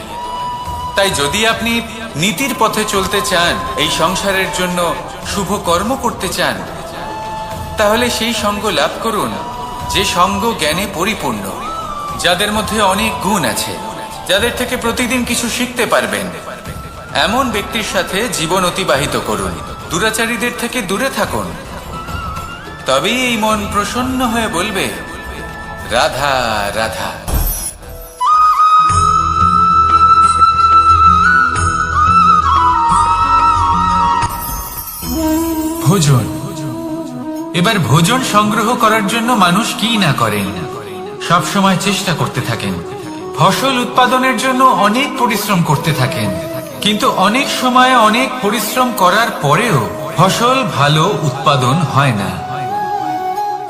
তাই যদি আপনি নীতির পথে চলতে চান, এই সংসারের জন্য শুভ কর্ম করতে চান, তাহলে সেই সঙ্গ লাভ করুন যে সঙ্গ জ্ঞানে পরিপূর্ণ, যাদের মধ্যে অনেক গুণ আছে, যাদের থেকে প্রতিদিন কিছু শিখতে পারবেন, এমন ব্যক্তির সাথে জীবন অতিবাহিত করুন। দুরাচারীদের থেকে দূরে থাকুন, তবেই এই মন প্রসন্ন হয়ে বলবে, রাধা রাধা। ভোজন। এবার ভোজন সংগ্রহ করার জন্য মানুষ কি না করেন, সব সময় চেষ্টা করতে থাকেন। ফসল উৎপাদনের জন্য অনেক পরিশ্রম করতে থাকেন, কিন্তু অনেক সময় অনেক পরিশ্রম করার পরেও ফসল ভালো উৎপাদন হয় না।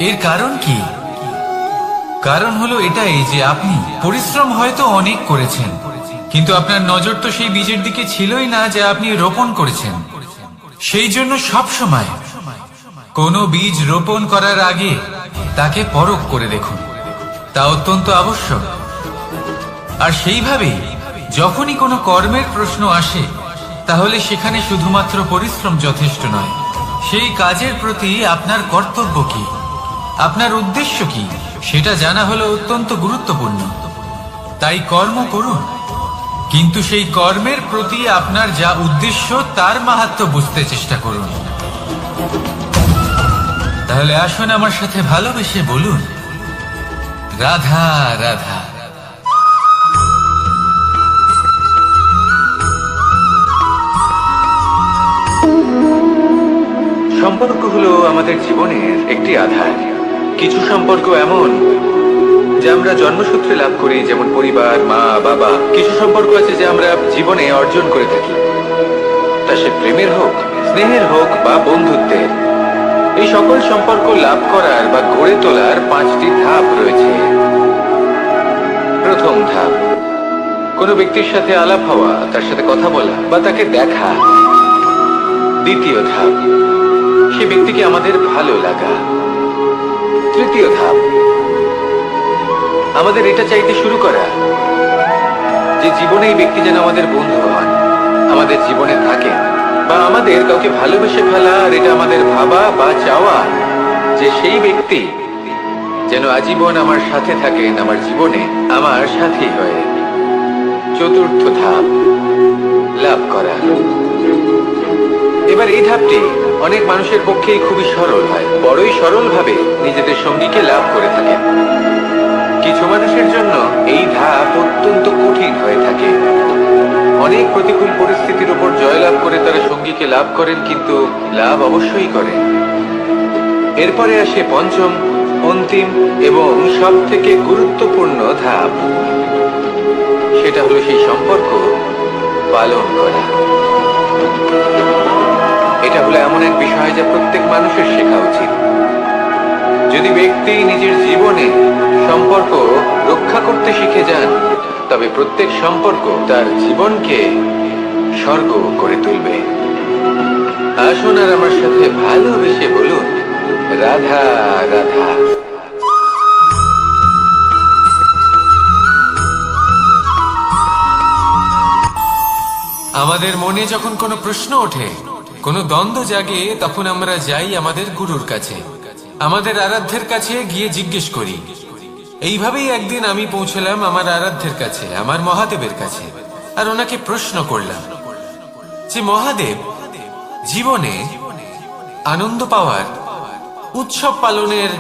এর কারণ কি? কারণ হলো এটাই যে আপনি পরিশ্রম হয়তো অনেক করেছেন, কিন্তু আপনার নজর তো সেই বীজের দিকে ছিলই না যা আপনি রোপণ করেছেন। সেই জন্য সব সময় কোনো বীজ রোপণ করার আগে তাকে পরখ করে দেখুন, তা অত্যন্ত আবশ্যক। আর সেইভাবেই যখনই কোনো কর্মের প্রশ্ন আসে, তাহলে সেখানে শুধুমাত্র পরিশ্রম যথেষ্ট নয়, সেই কাজের প্রতি আপনার কর্তব্য কি, আপনার উদ্দেশ্য কি, সেটা জানা হলো অত্যন্ত গুরুত্বপূর্ণ। তাই কর্ম করুন, কিন্তু সেই কর্মের প্রতি আপনার যা উদ্দেশ্য তার মাহাত্ম্য বুঝতে চেষ্টা করুন। তাহলে আসুন আমার সাথে ভালোবেসে বলুন, রাধা রাধা। সম্পর্ক হলো আমাদের জীবনের একটি আধার। কিছু সম্পর্ক এমন যে আমরা জন্মসূত্রে লাভ করি, যেমন পরিবার, মা বাবা। কিছু সম্পর্ক আছে যে আমরা জীবনে অর্জন করে থাকি, তা সে প্রেমের হোক, স্নেহের হোক বা বন্ধুত্বের। এই সকল সম্পর্ক লাভ করার বা গড়ে তোলার 5টি ধাপ রয়েছে। প্রথম ধাপ, কোনো ব্যক্তির সাথে আলাপ হওয়া, তার সাথে কথা বলা বা তাকে দেখা। দ্বিতীয় ধাপ, সে ব্যক্তিকে আমাদের ভালো লাগা। তৃতীয় ধাপ, আমাদের এটা চাইতে শুরু করা যে জীবনে এই ব্যক্তি যেন আমাদের বন্ধু হন, আমাদের জীবনে থাকেন, বা আমাদের কাউকে ভালোবেসে ফেলা। আর এটা আমাদের ভাবা বা চাওয়া যে সেই ব্যক্তি যেন আজীবন আমার সাথে থাকেন, আমার জীবনে আমার সাথী হয়ে। চতুর্থ ধাপ, লাভ করা। এবার এই ধাপটি অনেক মানুষের পক্ষেই খুবই সরল হয়, বড়ই সরল ভাবে নিজেদের সঙ্গীকে লাভ করে থাকেন। কিছু মানুষের জন্য এই ধাপ অত্যন্ত কঠিন হয়ে থাকে। অনেক প্রতিকূল পরিস্থিতির উপর জয়লাভ করে তারা সঙ্গীকে লাভ করেন, কিন্তু লাভ অবশ্যই করেন। এরপরে আসে পঞ্চম, অন্তিম এবং সব থেকে গুরুত্বপূর্ণ ধাপ। সেটা হলো সেই সম্পর্ক পালন করা। এটা হলো এমন এক বিষয় যা প্রত্যেক মানুষের শেখা উচিত। যদি ব্যক্তি নিজের জীবনে সম্পর্ক রক্ষা করতে শিখে যান, তবে প্রত্যেক সম্পর্ক তার জীবনকে স্বর্গ করে তুলবে। আসুন আর আমার সাথে ভালোবেসে বলুন, রাধা রাধা। আমাদের মনে যখন কোনো প্রশ্ন ওঠে, কোনো দ্বন্দ্ব জাগে, তখন আমরা যাই আমাদের গুরুর কাছে, আমাদের আরাধ্যের কাছে গিয়ে জিজ্ঞেস করি। এইভাবেই একদিন আমি পৌঁছলাম আমার আরাধ্যের কাছে, আমার মহাদেবের কাছে, আর ওনাকে প্রশ্ন করলাম যে মহাদেব, জীবনে আনন্দ পাওয়ার, উৎসব পালনের,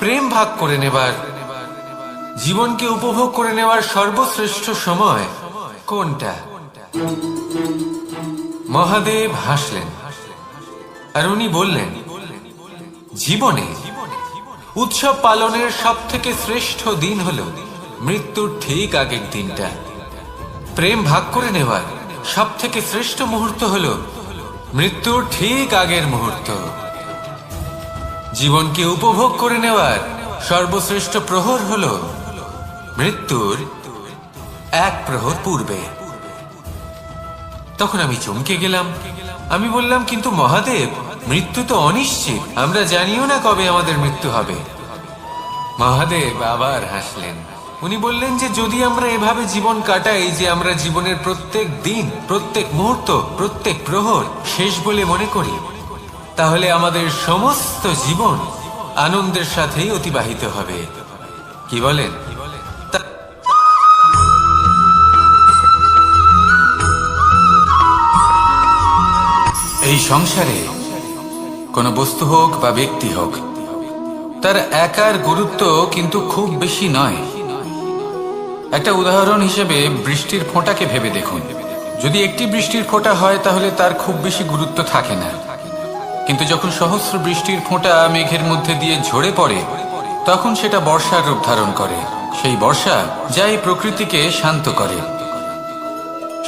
প্রেম ভাগ করে নেবার, জীবনকে উপভোগ করে নেওয়ার সর্বশ্রেষ্ঠ সময় কোনটা? মহাদেব হাসলেন আর উনি বললেন, জীবনে উৎসব পালনের সব থেকে শ্রেষ্ঠ দিন হল মৃত্যুর ঠিক আগের দিনটা। প্রেম ভাগ করে নেওয়ার সব থেকে শ্রেষ্ঠ মুহূর্ত হল মৃত্যুর ঠিক আগের মুহূর্ত। জীবনকে উপভোগ করে নেওয়ার সর্বশ্রেষ্ঠ প্রহর হল মৃত্যুর 1 প্রহর পূর্বে। তখন আমি চমকে গেলাম। আমি বললাম, কিন্তু মহাদেব, মৃত্যু তো অনিশ্চিত, আমরা জানিও না কবে আমাদের মৃত্যু হবে। মহাদেব আবার হাসলেন। উনি বললেন যে যদি আমরা এভাবে জীবন কাটাই যে আমরা জীবনের প্রত্যেক দিন, প্রত্যেক মুহূর্ত, প্রত্যেক প্রহর শেষ বলে মনে করি, তাহলে আমাদের সমস্ত জীবন আনন্দের সাথেই অতিবাহিত হবে। কি বলেন? এই সংসারে কোনো বস্তু হোক বা ব্যক্তি হোক, তার একার গুরুত্ব কিন্তু খুব বেশি নয়। একটা উদাহরণ হিসেবে বৃষ্টির ফোঁটাকে ভেবে দেখুন। যদি একটি বৃষ্টির ফোঁটা হয় তাহলে তার খুব বেশি গুরুত্ব থাকে না, কিন্তু যখন সহস্র বৃষ্টির ফোঁটা মেঘের মধ্যে দিয়ে ঝরে পড়ে, তখন সেটা বর্ষার রূপ ধারণ করে। সেই বর্ষা যা এই প্রকৃতিকে শান্ত করে।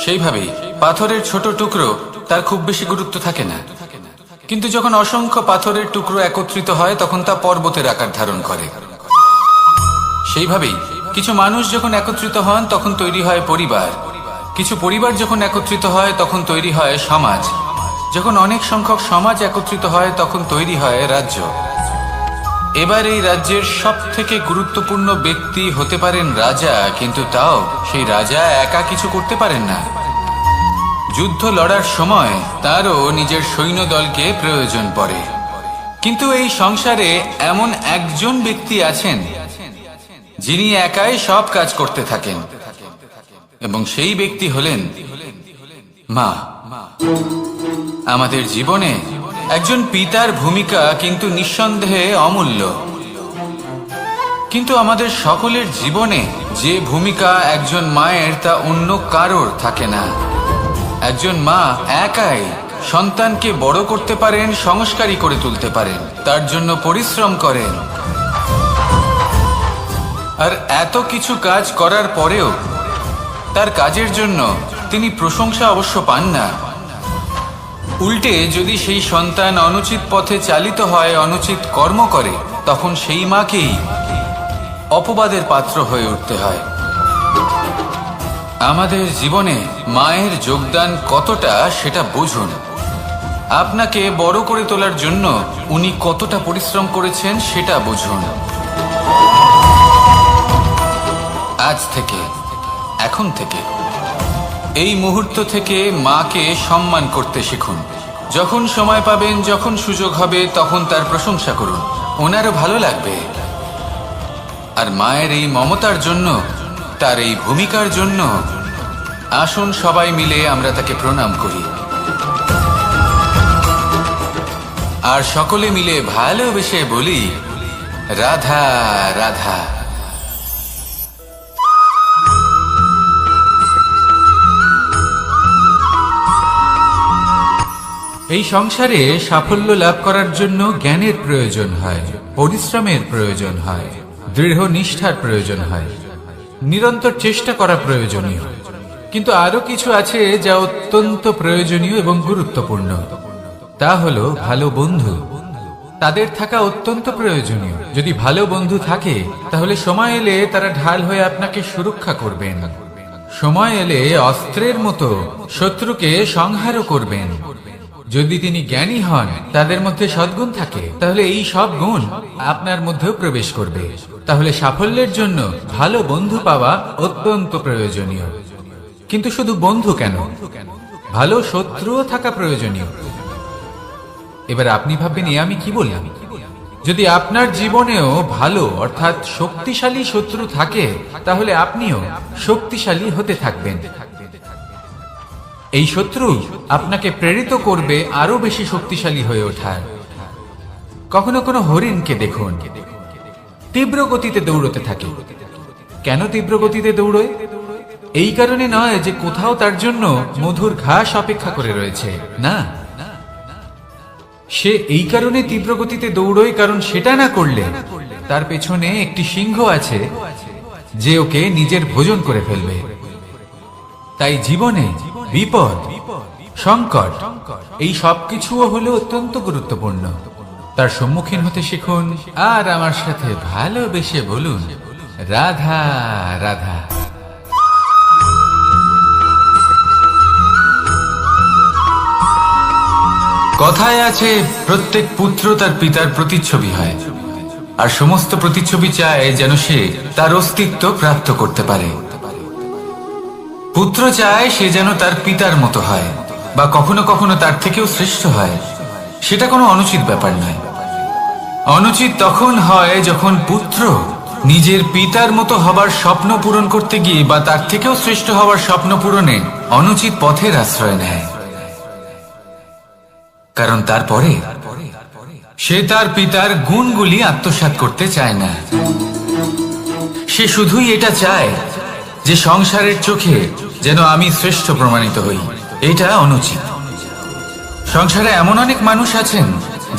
সেইভাবেই পাথরের ছোট টুকরো, তার খুব বেশি গুরুত্ব থাকে না, কিন্তু যখন অসংখ্য পাথরের টুকরো একত্রিত হয় তখন তা পর্বতের আকার ধারণ করে। সেইভাবেই কিছু মানুষ যখন একত্রিত হন তখন তৈরি হয় পরিবার, কিছু পরিবার যখন একত্রিত হয় তখন তৈরি হয় সমাজ, যখন অনেক সংখ্যক সমাজ একত্রিত হয় তখন তৈরি হয় রাজ্য। এবার এই রাজ্যের সব থেকে গুরুত্বপূর্ণ ব্যক্তি হতে পারেন রাজা, কিন্তু তাও সেই রাজা একা কিছু করতে পারেন না। যুদ্ধ লড়ার সময় তারও নিজের সৈন্যদলকে প্রয়োজন পড়ে। কিন্তু এই সংসারে এমন একজন ব্যক্তি আছেন যিনি একাই সব কাজ করতে থাকেন, এবং সেই ব্যক্তি হলেন মা। আমাদের জীবনে একজন পিতার ভূমিকা কিন্তু নিঃসন্দেহে অমূল্য, কিন্তু আমাদের সকলের জীবনে যে ভূমিকা একজন মায়ের তা অন্য কারোর থাকে না। একজন মা একাই সন্তানকে বড় করতে পারেন, সংস্কারী করে তুলতে পারেন, তার জন্য পরিশ্রম করেন। আর এত কিছু কাজ করার পরেও তার কাজের জন্য তিনি প্রশংসা অবশ্য পান না। উল্টে যদি সেই সন্তান অনুচিত পথে চালিত হয়, অনুচিত কর্ম করে, তখন সেই মাকেই অপবাদের পাত্র হয়ে উঠতে হয়। আমাদের জীবনে মায়ের যোগদান কতটা সেটা বুঝুন। আপনাকে বড় করে তোলার জন্য উনি কতটা পরিশ্রম করেছেন সেটা বুঝুন। আজ থেকে, এখন থেকে, এই মুহূর্ত থেকে মাকে সম্মান করতে শিখুন। যখন সময় পাবেন, যখন সুযোগ হবে, তখন তার প্রশংসা করুন, ওনারও ভালো লাগবে। আর মায়ের এই মমতার জন্য, তার এই ভূমিকার জন্য আসুন সবাই মিলে আমরা তাকে প্রণাম করি, আর সকলে মিলে ভালোবেসে বলি রাধা রাধা। এই সংসারে সাফল্য লাভ করার জন্য জ্ঞানের প্রয়োজন হয়, পরিশ্রমের প্রয়োজন হয়, দৃঢ় নিষ্ঠার প্রয়োজন হয়, নিরন্তর চেষ্টা করা প্রয়োজনীয়। কিন্তু আরো কিছু আছে যা অত্যন্ত প্রয়োজনীয় এবং গুরুত্বপূর্ণ। তা হলো ভালো বন্ধু। তাদের থাকা অত্যন্ত প্রয়োজনীয়। যদি ভালো বন্ধু থাকে তাহলে সময় এলে তারা ঢাল হয়ে আপনাকে সুরক্ষা করবেন। সময় এলে অস্ত্রের মতো শত্রুকে সংহারও করবেন। যদি তিনি জ্ঞানী হন, তাদের মধ্যে সদ্গুণ থাকে, তাহলে এই সব গুণ আপনার মধ্যেও প্রবেশ করবে। তাহলে সাফল্যের জন্য ভালো বন্ধু পাওয়া অত্যন্ত প্রয়োজনীয়। কিন্তু শুধু বন্ধু কেন, ভালো শত্রুও থাকা প্রয়োজনীয়। এবার আপনি ভাববেন, আমি কি বললাম? যদি আপনার জীবনেও ভালো অর্থাৎ শক্তিশালী শত্রু থাকে, তাহলে আপনিও শক্তিশালী হতে থাকবেন। এই শত্রু আপনাকে প্রেরিত করবে আরো বেশি শক্তিশালী হয়ে ওঠার। কখনো কোনো হরিণকে দেখুন, তীব্র গতিতে দৌড়তে থাকে। কেন তীব্র গতিতে দৌড়য়? এই কারণে নয় যে কোথাও তার জন্য মধুর ঘাস অপেক্ষা করে রয়েছে, না। সে এই কারণে তীব্র গতিতে দৌড়য় কারণ সেটা না করলে তার পেছনে একটি সিংহ আছে যে ওকে নিজের ভোজন করে ফেলবে। তাই জীবনে বিপদ, সংকট, এই সবকিছুও হলো অত্যন্ত গুরুত্বপূর্ণ। তার সম্মুখীন হতে শিখুন, আর আমার সাথে ভালোবেসে বলুন রাধা রাধা। কথায় আছে, প্রত্যেক পুত্র তার পিতার প্রতিচ্ছবি হয়, আর সমস্ত প্রতিচ্ছবি চায় যেন সে তার অস্তিত্ব প্রাপ্ত করতে পারে। পুত্র চায় সে যেন তার পিতার মতো হয়, বা কখনো কখনো তার থেকেও শ্রেষ্ঠ হয়। সেটা কোনো অনুচিত ব্যাপার নয়। অনুচিত তখন হয় যখন পুত্র নিজের পিতার মতো হবার স্বপ্ন পূরণ করতে গিয়ে বা তার থেকেও শ্রেষ্ঠ হবার স্বপ্ন পূরণে অনুচিত পথের আশ্রয় নেয়। কারণ তারপরে সে তার পিতার গুণগুলি আত্মসাৎ করতে চায় না। সে শুধুই এটা চায় যে সংসারের চোখে যেন আমি শ্রেষ্ঠ প্রমাণিত হই। এটা অনুচিত। সংসারে এমন অনেক মানুষ আছেন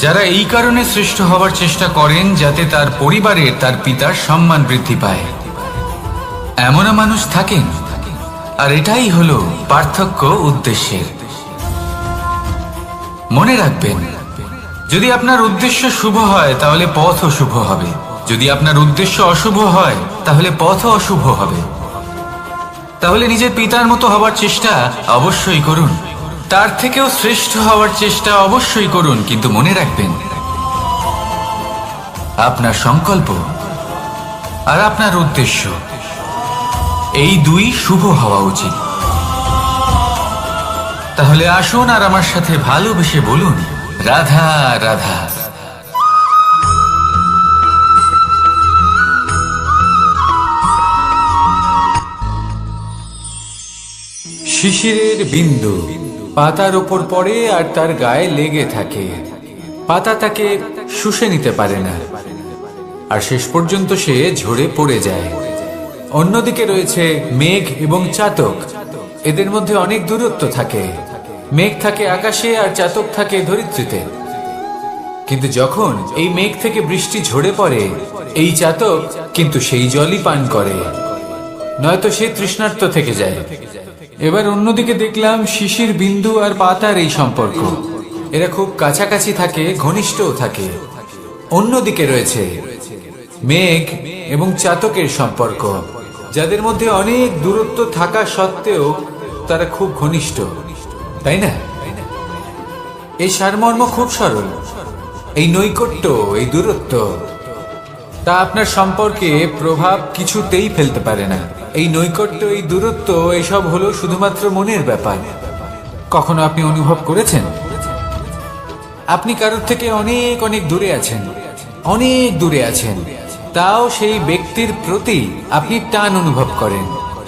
যারা এই কারণে শ্রেষ্ঠ হবার চেষ্টা করেন যাতে তার পরিবারের তার পিতার সম্মান বৃদ্ধি পায়। এমনও মানুষ থাকেন, আর এটাই হলো পার্থক্য উদ্দেশ্যের। মনে রাখবেন, যদি আপনার উদ্দেশ্য শুভ হয় তাহলে পথও শুভ হবে, যদি আপনার উদ্দেশ্য অশুভ হয় তাহলে পথও অশুভ হবে। তাহলে নিজের পিতার মতো হবার চেষ্টা অবশ্যই করুন, তার থেকেও শ্রেষ্ঠ হওয়ার চেষ্টা অবশ্যই করুন, কিন্তু মনে রাখবেন আপনার সংকল্প আর আপনার উদ্দেশ্য এই দুই শুভ হওয়া উচিত। তাহলে আসুন আর আমার সাথে ভালোবেসে বলুন, রাধা রাধা। শিশিরের বিন্দু পাতার ওপর পড়ে আর তার গায়ে লেগে থাকে। পাতা তাকে শুষে নিতে পারে না, আর শেষ পর্যন্ত সে ঝরে পড়ে যায়। অন্যদিকে রয়েছে মেঘ এবং চাতক। এদের মধ্যে অনেক দূরত্ব থাকে। মেঘ থাকে আকাশে আর চাতক থাকে ধরিত্রীতে। কিন্তু যখন এই মেঘ থেকে বৃষ্টি ঝরে পড়ে, এই চাতক কিন্তু সেই জলই পান করে, নয়তো সে তৃষ্ণার্ত থেকে যায়। এবার অন্যদিকে দেখলাম শিশির বিন্দু আর পাতার এই সম্পর্ক। এরা খুব কাছাকাছি থাকে, ঘনিষ্ঠও থাকে। অন্যদিকে রয়েছে মেঘ এবং চাতকের সম্পর্ক, যাদের মধ্যে অনেক দূরত্ব থাকা সত্ত্বেও তারা খুব ঘনিষ্ঠ, তাই না? এই সারমর্ম খুব সরল। এই নৈকট্য, এই দূরত্ব, তা আপনার সম্পর্কে প্রভাব কিছুতেই ফেলতে পারে না। এই নৈকট্য, এই দূরত্ব, এসব হলো শুধুমাত্র মনের ব্যাপার। কখনো আপনি অনুভব করেছেন আপনি কারোর থেকে অনেক অনেক দূরে আছেন, অনেক দূরে আছেন, তাও সেই ব্যক্তির প্রতি আপনি টান অনুভব করেন।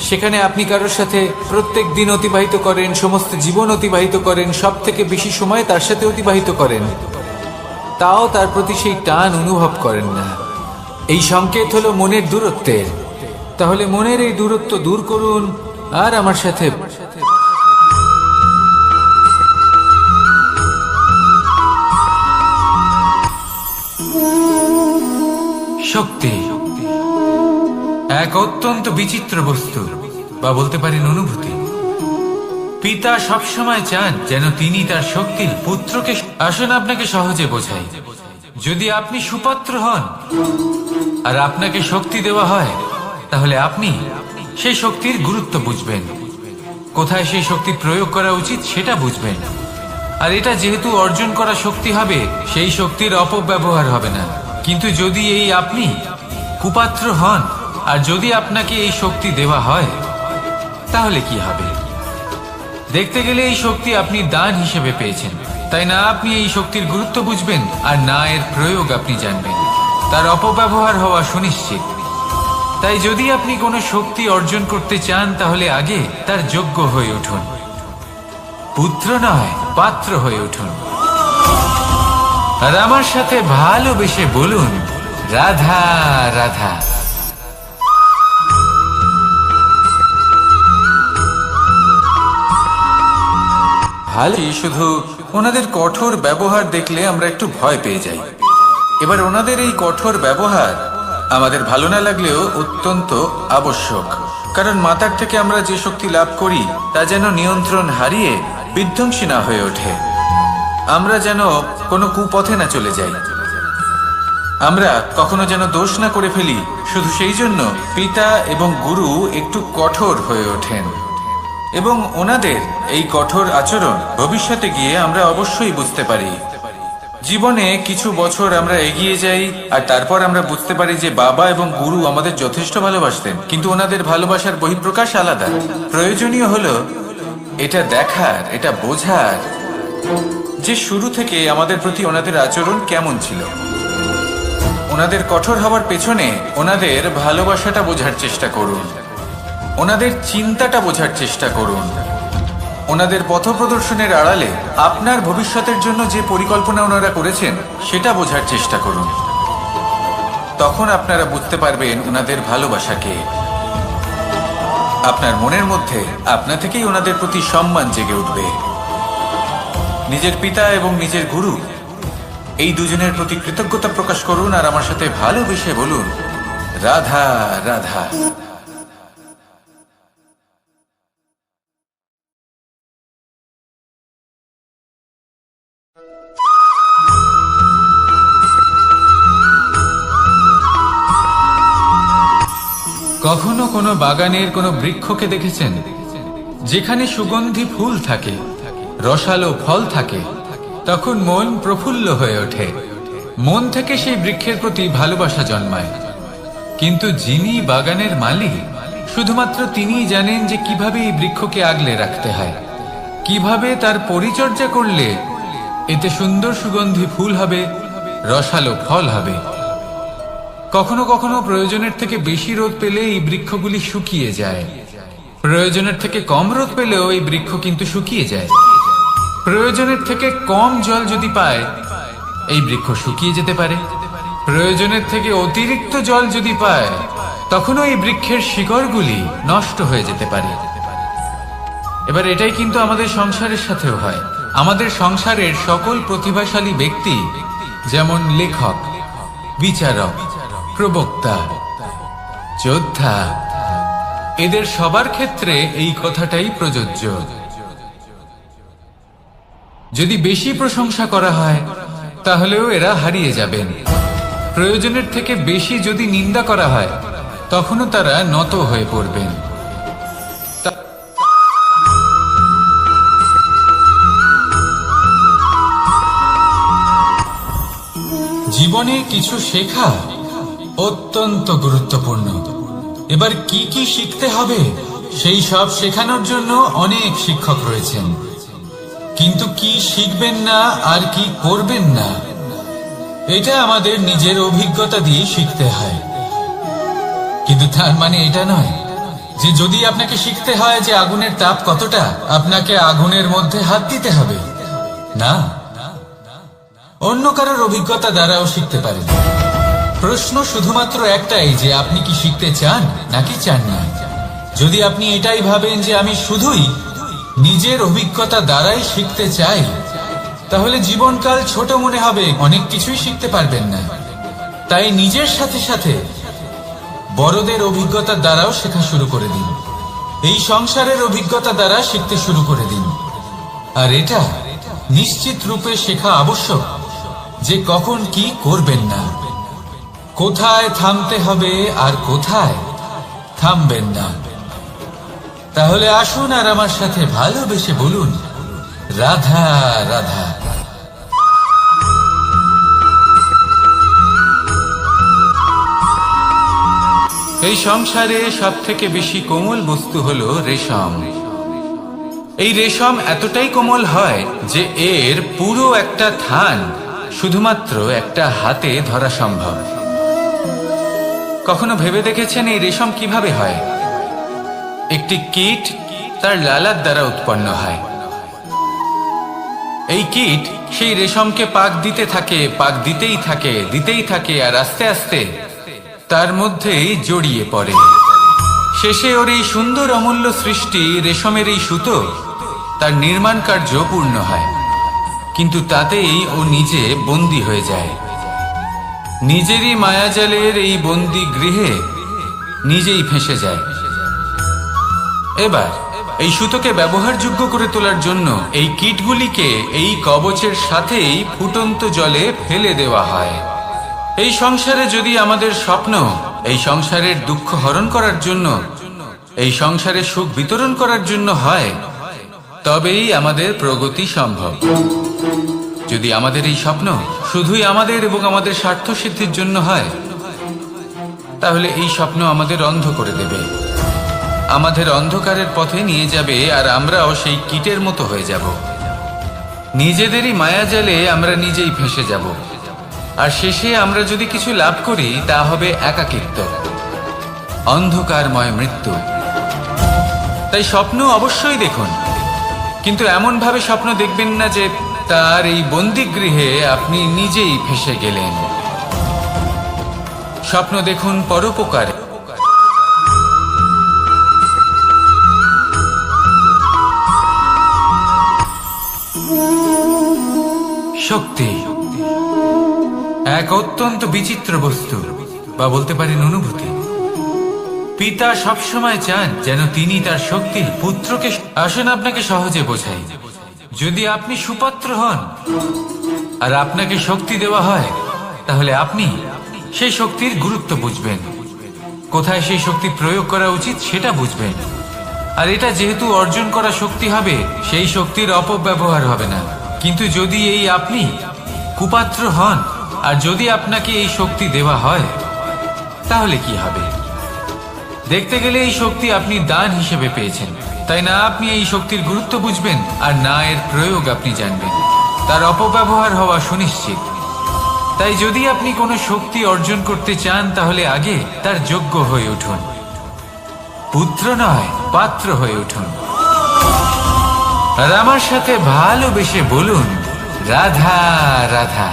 সেখানে আপনি কারোর সাথে প্রত্যেক দিন অতিবাহিত করেন, সমস্ত জীবন অতিবাহিত করেন, সব থেকে বেশি সময় তার সাথে অতিবাহিত করেন, তাও তার প্রতি সেই টান অনুভব করেন না। এই সংকেত হলো মনের দূরত্বের। তাহলে মনের এই দূরত্ব দূর করুন আর আমার সাথে শক্তি এক অত্যন্ত বিচিত্র বস্তু, বা বলতে পারেন অনুভূতি। পিতা সবসময় চান যেন তিনি তার শক্তির পুত্রকে। আসুন আপনাকে সহজে বোঝাই। যদি আপনি সুপাত্র হন আর আপনাকে শক্তি দেওয়া হয়, তাহলে আপনি সেই শক্তির গুরুত্ব বুঝবেন, কোথায় সেই শক্তি প্রয়োগ করা উচিত সেটা বুঝবেন। আর এটা যেহেতু অর্জন করা শক্তি হবে, সেই শক্তির অপব্যবহার হবে না। কিন্তু যদি এই আপনি কুপাত্র হন আর যদি আপনাকে এই শক্তি দেওয়া হয়, তাহলে কি হবে? দেখতে গেলে এই শক্তি আপনি দান হিসেবে পেয়েছেন, তাই না আপনি এই শক্তির গুরুত্ব বুঝবেন আর না এর প্রয়োগ আপনি জানবেন। তার অপব্যবহার হওয়া সুনিশ্চিত। তাই যদি আপনি কোনো শক্তি অর্জন করতে চান, তাহলে আগে তার যোগ্য হয়ে উঠুন। পুত্র নয়, পাত্র হয়ে উঠুন। আর আমার সাথে ভালোবেসে বলুন, রাধা রাধা। ভালোই, শুধু ওনাদের কঠোর ব্যবহার দেখলে আমরা একটু ভয় পেয়ে যাই। এবার ওনাদের এই কঠোর ব্যবহার আমাদের ভালো না লাগলেও অত্যন্ত আবশ্যক, কারণ মাতার থেকে আমরা যে শক্তি লাভ করি তা যেন নিয়ন্ত্রণ হারিয়ে বিধ্বংসী না হয়ে ওঠে। আমরা যেন কোনো কুপথে না চলে যাই, আমরা কখনো যেন দোষ না করে ফেলি। শুধু সেই জন্য পিতা এবং গুরু একটু কঠোর হয়ে ওঠেন, এবং ওনাদের এই কঠোর আচরণ ভবিষ্যতে গিয়ে আমরা অবশ্যই বুঝতে পারি। জীবনে কিছু বছর আমরা এগিয়ে যাই আর তারপর আমরা বুঝতে পারি যে বাবা এবং গুরু আমাদের যথেষ্ট ভালোবাসতেন, কিন্তু ওনাদের ভালোবাসার বহিঃপ্রকাশ আলাদা। প্রয়োজনীয় হলো এটা দেখার, এটা বোঝার যে শুরু থেকে আমাদের প্রতি ওনাদের আচরণ কেমন ছিল। ওনাদের কঠোর হওয়ার পেছনে ওনাদের ভালোবাসাটা বোঝার চেষ্টা করুন, ওনাদের চিন্তাটা বোঝার চেষ্টা করুন, ওনাদের পথপ্রদর্শনের আড়ালে আপনার ভবিষ্যতের জন্য যে পরিকল্পনা ওনারা করেছেন সেটা বোঝার চেষ্টা করুন। তখন আপনারা বুঝতে পারবেন ওনাদের ভালোবাসাকে। আপনার মনের মধ্যে আপনা থেকেই ওনাদের প্রতি সম্মান জেগে উঠবে। নিজের পিতা এবং নিজের গুরু এই দুজনের প্রতি কৃতজ্ঞতা প্রকাশ করুন আর আমার সাথে ভালোবেসে বলুন, রাধা রাধা। কখনো কোনো বাগানের কোনো বৃক্ষকে দেখেছেন যেখানে সুগন্ধি ফুল থাকে, রসালো ফল থাকে? তখন মন প্রফুল্ল হয়ে ওঠে, মন থেকে সেই বৃক্ষের প্রতি ভালোবাসা জন্মায়। কিন্তু যিনি বাগানের মালিক, শুধুমাত্র তিনিই জানেন যে কিভাবে এই বৃক্ষকে আগলে রাখতে হয়, কিভাবে তার পরিচর্যা করলে এতে সুন্দর সুগন্ধি ফুল হবে, রসালো ফল হবে। কখনো কখনো প্রয়োজনের থেকে বেশি রোদ পেলে এই বৃক্ষগুলি শুকিয়ে যায়, প্রয়োজনের থেকে কম রোদ পেলেও এই বৃক্ষ কিন্তু শুকিয়ে যায়। প্রয়োজনের থেকে কম জল যদি পায় এই বৃক্ষ শুকিয়ে যেতে পারে, প্রয়োজনের থেকে অতিরিক্ত জল যদি পায় তখনও এই বৃক্ষের শিকড়গুলি নষ্ট হয়ে যেতে পারে। এবার এটাই কিন্তু আমাদের সংসারের সাথেও হয়। আমাদের সংসারের সকল প্রতিভাশালী ব্যক্তি, যেমন লেখক, বিচারক, প্রবক্তা, যোদ্ধা, এদের সবার ক্ষেত্রে এই কথাটাই প্রযোজ্য। যদি বেশি প্রশংসা করা হয় তাহলেও এরা হারিয়ে যাবেন। প্রয়োজনের থেকে বেশি যদি নিন্দা করা হয় তখনও তারা নত হয়ে পড়বেন। জীবনে কিছু শেখা অত্যন্ত গুরুত্বপূর্ণ। এবার কি কি শিখতে হবে সেই সব শেখানোর জন্য অনেক শিক্ষক রয়েছেন, কিন্তু কি শিখবেন না আর কি করবেন না এটা আমাদের নিজের অভিজ্ঞতা দিয়ে শিখতে হয়। কিন্তু তার মানে এটা নয় যে যদি আপনাকে শিখতে হয় যে আগুনের তাপ কতটা, আপনাকে আগুনের মধ্যে হাত দিতে হবে। না, অন্য কারোর অভিজ্ঞতা দ্বারাও শিখতে পারেন। প্রশ্ন শুধুমাত্র একটাই যে আপনি কি শিখতে চান নাকি চান না। যদি আপনি এটাই ভাবেন যে আমি শুধুই নিজের অভিজ্ঞতা দ্বারাই শিখতে চাই, তাহলে জীবনকাল ছোট মনে হবে, অনেক কিছুই শিখতে পারবেন না। তাই নিজের সাথে সাথে বড়দের অভিজ্ঞতার দ্বারাও শেখা শুরু করে দিন, এই সংসারের অভিজ্ঞতা দ্বারা শিখতে শুরু করে দিন। আর এটা নিশ্চিত রূপে শেখা আবশ্যক যে কখন কি করবেন না, কোথায় থামতে হবে আর কোথায় থামবেন না। তাহলে আসুন আর আমার সাথে ভালোবেসে বলুন, রাধা রাধা। এই সংসারে সব থেকে বেশি কোমল বস্তু হলো রেশম। এই রেশম এতটাই কোমল হয় যে এর পুরো একটা থান শুধুমাত্র একটা হাতে ধরা সম্ভব। কখনো ভেবে দেখেছেন এই রেশম কিভাবে হয়? একটি কীট তার লালার দ্বারা উৎপন্ন হয়। এই কীট সেই রেশমকে পাক দিতে থাকে, পাক দিতেই থাকে আর আস্তে আস্তে তার মধ্যেই জড়িয়ে পড়ে। শেষে ওর এই সুন্দর অমূল্য সৃষ্টি রেশমের এই সুতো তার নির্মাণ কার্য পূর্ণ হয়, কিন্তু তাতেই ও নিজে বন্দী হয়ে যায়। নিজেরই মায়াজালের এই বন্দী গৃহে নিজেই ফেঁসে যায়। এবার এই সুতোকে ব্যবহারযোগ্য করে তোলার জন্য এই কীটগুলিকে এই কবচের সাথেই ফুটন্ত জলে ফেলে দেওয়া হয়। এই সংসারে যদি আমাদের স্বপ্ন এই সংসারের দুঃখ হরণ করার জন্য, এই সংসারে সুখ বিতরণ করার জন্য হয়, তবেই আমাদের প্রগতি সম্ভব। যদি আমাদের এই স্বপ্ন শুধুই আমাদের এবং আমাদের স্বার্থ সিদ্ধির জন্য হয়, তাহলে এই স্বপ্ন আমাদের অন্ধ করে দেবে, আমাদের অন্ধকারের পথে নিয়ে যাবে, আর আমরাও সেই কীটের মতো হয়ে যাব। নিজেদেরই মায়াজালে আমরা নিজেই ফেঁসে যাব। আর শেষে আমরা যদি কিছু লাভ করি তা হবে একাকিত্ব, অন্ধকারময় মৃত্যু। তাই স্বপ্ন অবশ্যই দেখুন, কিন্তু এমন ভাবে স্বপ্ন দেখবেন না যে তার এই বন্দিগৃহে আপনি নিজেই ফেঁসে গেলেন। স্বপ্ন দেখুন পরোপকারে। শক্তি এক অত্যন্ত বিচিত্র বস্তু, বা বলতে পারেন অনুভূতি। পিতা সবসময় চান যেন তিনি তার শক্তির পুত্রকে। আসুন আপনাকে সহজে বোঝাই। যদি আপনি সুপাত্র হন আর আপনাকে শক্তি দেওয়া হয়, তাহলে আপনি সেই শক্তির গুরুত্ব বুঝবেন, কোথায় সেই শক্তি প্রয়োগ করা উচিত সেটা বুঝবেন। আর এটা যেহেতু অর্জন করা শক্তি হবে, সেই শক্তির অপব্যবহার হবে না। কিন্তু যদি এই আপনি কুপাত্র হন আর যদি আপনাকে এই শক্তি দেওয়া হয়, তাহলে কি হবে? দেখতে গেলে এই শক্তি আপনি দান হিসেবে পেয়েছেন, তাই না আপনি এই শক্তির গুরুত্ব বুঝবেন আর না এর প্রয়োগ আপনি জানবেন। তার অপব্যবহার হওয়া সুনিশ্চিত। তাই যদি আপনি কোনো শক্তি অর্জন করতে চান, তাহলে আগে তার যোগ্য হয়ে উঠুন, পুত্র নয় পাত্র হয়ে উঠুন। আর আমার সাথে ভালোবেসে বলুন, রাধা রাধা।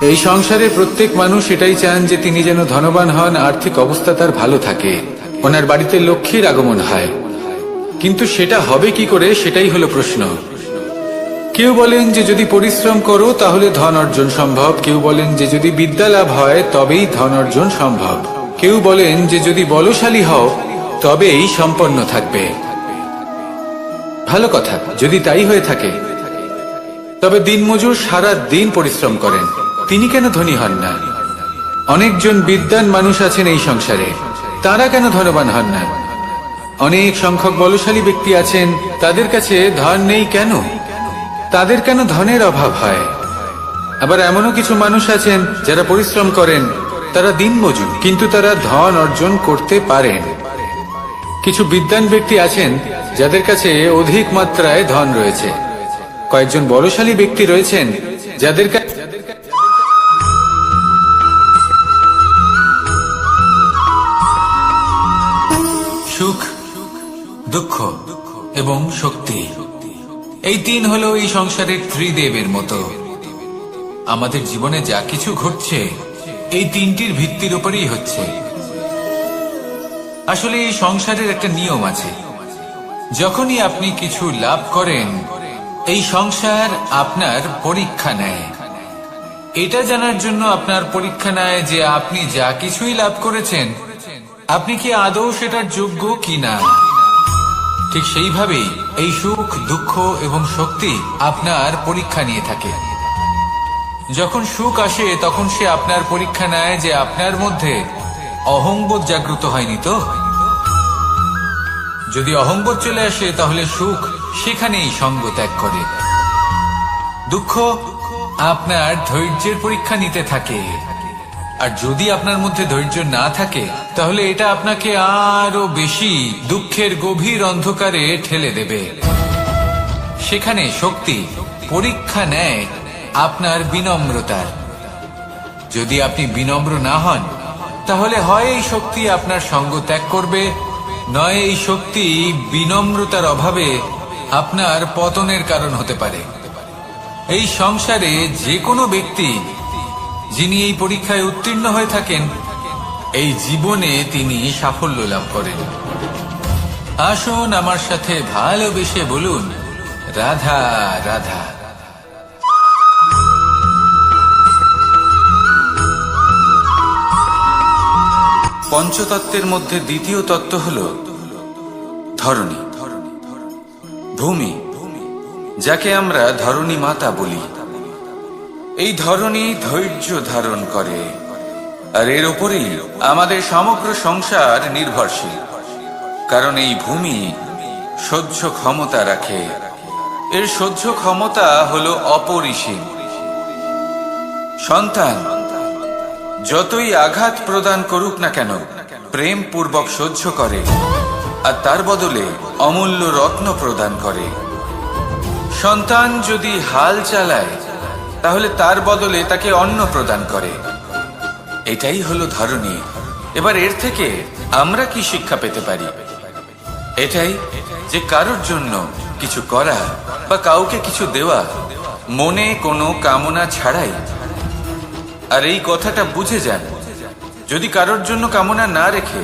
এই সংসারে প্রত্যেক মানুষ এটাই চান যে তিনি যেন ধনবান হন, আর্থিক অবস্থা তার ভালো থাকে, ওনার বাড়িতে লক্ষ্মীর আগমন হয়। কিন্তু সেটা হবে কি করে, সেটাই হলো প্রশ্ন। কেউ বলেন যে যদি পরিশ্রম করো তাহলে ধন অর্জন সম্ভব, কেউ বলেন যে যদি বিদ্যা লাভ হয় তবেই ধন অর্জন সম্ভব, কেউ বলেন যে যদি বলশালী হও তবেই সম্পন্ন থাকবে। ভালো কথা, যদি তাই হয়ে থাকে, তবে দিনমজুর সারা দিন পরিশ্রম করেন, তিনি কেন ধনী হন না? অনেকজন বিদ্বান মানুষ আছেন এই সংসারে, তারা কেন ধনবান হন না? অনেক সংখ্যক বলশালী ব্যক্তি আছেন, তাদের কাছে ধন নেই কেন? তাদের কেন ধনের অভাব হয়? আবার এমনও কিছু মানুষ আছেন যারা পরিশ্রম করেন, তারা দিনমজুর, কিন্তু তারা ধন অর্জন করতে পারেন। কিছু বিদ্বান ব্যক্তি আছেন যাদের কাছে অধিক মাত্রায় ধন রয়েছে। কয়েকজন বলশালী ব্যক্তি রয়েছেন যাদের কাছে সুখ, দুঃখ এবং শক্তি, এই তিন হলো এই সংসারের ত্রিদেবের মতো। আমাদের জীবনে যা কিছু ঘটছে এই তিনটির ভিত্তির উপরেই হচ্ছে। আসলে এই সংসারের একটা নিয়ম আছে, যখনই আপনি কিছু লাভ করেন, এই সংসার আপনার পরীক্ষা নেয়। এটা জানার জন্য আপনার পরীক্ষা নেয় যে আপনি যা কিছুই লাভ করেছেন, আপনি কি আদৌ সেটার যোগ্য কিনা। ঠিক সেইভাবেই এই সুখ, দুঃখ এবং শক্তি আপনার পরীক্ষা নিয়ে থাকে। যখন সুখ আসে তখন সে আপনার পরীক্ষা নেয় যে আপনার মধ্যে অহংবোধ জাগ্রত হয়নি তো। যদি অহংবোধ চলে আসে তাহলে সুখ সেখানেই সঙ্গ ত্যাগ করে। দুঃখ আপনার ধৈর্যের পরীক্ষা নিতে থাকে, আর যদি আপনার মধ্যে ধৈর্য না থাকে তাহলে এটা আপনাকে আরো বেশি দুঃখের গভীর অন্ধকারে ঠেলে দেবে। সেখানে শক্তি পরীক্ষা নেয় আপনার বিনম্রতার। যদি আপনি বিনম্র না হন, তাহলে হয় এই শক্তি আপনার সঙ্গ ত্যাগ করবে, নয় এই শক্তি বিনম্রতার অভাবে আপনার পতনের কারণ হতে পারে। এই সংসারে যে কোনো ব্যক্তি যিনি এই পরীক্ষায় উত্তীর্ণ হয়ে থাকেন, এই জীবনে তিনি সাফল্য লাভ করেন। আসুন আমার সাথে ভালোবেসে বলুন, রাধা রাধা। পঞ্চতত্ত্বের মধ্যে দ্বিতীয় তত্ত্ব হল ধরণী, ভূমি, যাকে আমরা ধরণী মাতা বলি। এই ধরণী ধৈর্য ধারণ করে, আর এর উপরেই আমাদের সমগ্র সংসার নির্ভরশীল। কারণ এই ভূমি সহ্য ক্ষমতা রাখে, এর সহ্য ক্ষমতা হলো অপরিসীম। সন্তান যতই আঘাত প্রদান করুক না কেন, প্রেম পূর্বক সহ্য করে, আর তার বদলে অমূল্য রত্ন প্রদান করে। সন্তান যদি হাল চালায় তাহলে তার বদলে তাকে অন্ন প্রদান করে। এটাই হলো ধরনী। এবার এর থেকে আমরা কি শিক্ষা পেতে পারি? এটাই যে কারোর জন্য কিছু করা বা কাউকে কিছু দেওয়া মনে কোনো কামনা ছাড়াই। আর এই কথাটা বুঝে যান, যদি কারোর জন্য কামনা না রেখে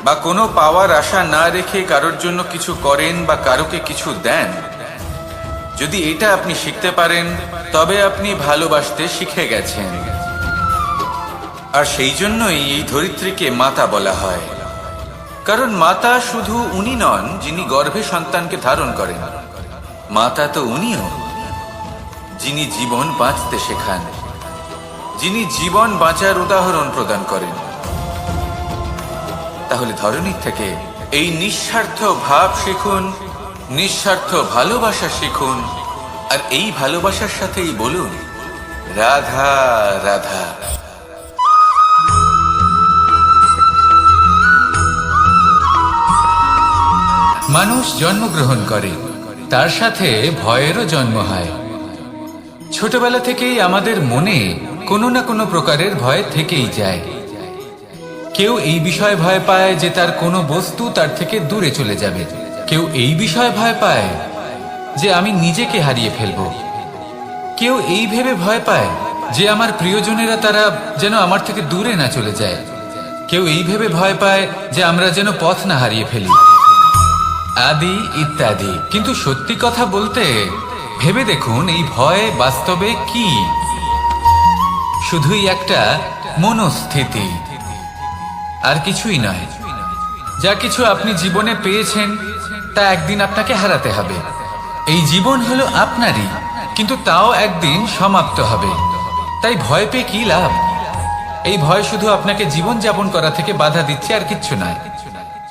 বা কোনো পাওয়ার আশা না রেখে কারোর জন্য কিছু করেন বা কারোকে কিছু দেন, যদি এটা আপনি শিখতে পারেন তবে আপনি ভালোবাসতে শিখে গেছেন। আর সেই জন্যই এই ধরিত্রীকে মাতা বলা হয়। কারণ মাতা শুধু উনি নন যিনি গর্ভে সন্তানকে ধারণ করেন, মাতা তো উনিও যিনি জীবন বাঁচতে শেখান, যিনি জীবন বাঁচার উদাহরণ প্রদান করেন। তাহলে ধরনীর থেকে এই নিঃস্বার্থ ভাব শিখুন, নিঃস্বার্থ ভালোবাসা শিখুন, আর এই ভালোবাসার সাথেই বলুন রাধা রাধা। মানুষ জন্মগ্রহণ করে, তার সাথে ভয়েরও জন্ম হয়। ছোটবেলা থেকেই আমাদের মনে কোনো না কোনো প্রকারের ভয় থেকেই যায়। কেউ এই বিষয়ে ভয় পায় যে তার কোনো বস্তু তার থেকে দূরে চলে যাবে, কেউ এই বিষয়ে ভয় পায় যে আমি নিজেকে হারিয়ে ফেলব, কেউ এই ভেবে ভয় পায় যে আমার প্রিয়জনেরা তারা যেন আমার থেকে দূরে না চলে যায়, কেউ এই ভেবে ভয় পায় যে আমরা যেন পথ না হারিয়ে ফেলি, আদি ইত্যাদি। কিন্তু সত্যি কথা বলতে ভেবে দেখুন এই ভয় বাস্তবে কি? শুধুই একটা মনস্থিতি, আর কিছুই নয়। যা কিছু আপনি জীবনে পেয়েছেন তা একদিন আপনাকে হারাতে হবে। এই জীবন হলো আপনারই, কিন্তু তাও একদিন সমাপ্ত হবে। তাই ভয় পেয়ে কি লাভ? এই ভয় শুধু আপনাকে জীবন যাপন করা থেকে বাধা দিচ্ছে, আর কিচ্ছু নয়।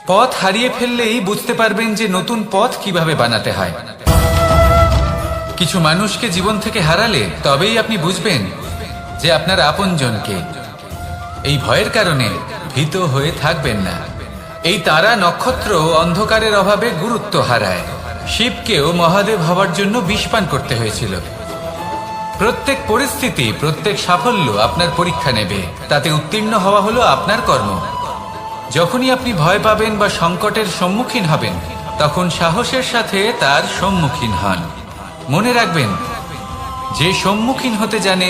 পথ হারিয়ে ফেললেই বুঝতে পারবেন যে নতুন পথ কিভাবে বানাতে হয়। কিছু মানুষকে জীবন থেকে হারালে তবেই আপনি বুঝবেন যে আপনার আপনজনকে। এই ভয়ের কারণে ভীত হয়ে থাকবেন না। এই তারা নক্ষত্র অন্ধকারের অভাবে গুরুত্ব হারায়। শিবকেও মহাদেব হওয়ার জন্য বিষপান করতে হয়েছিল। প্রত্যেক পরিস্থিতি, প্রত্যেক সাফল্য আপনার পরীক্ষা নেবে, তাতে উত্তীর্ণ হওয়া হলো আপনার কর্ম। যখনই আপনি ভয় পাবেন বা সংকটের সম্মুখীন হবেন, তখন সাহসের সাথে তার সম্মুখীন হন। মনে রাখবেন, যে সম্মুখীন হতে জানে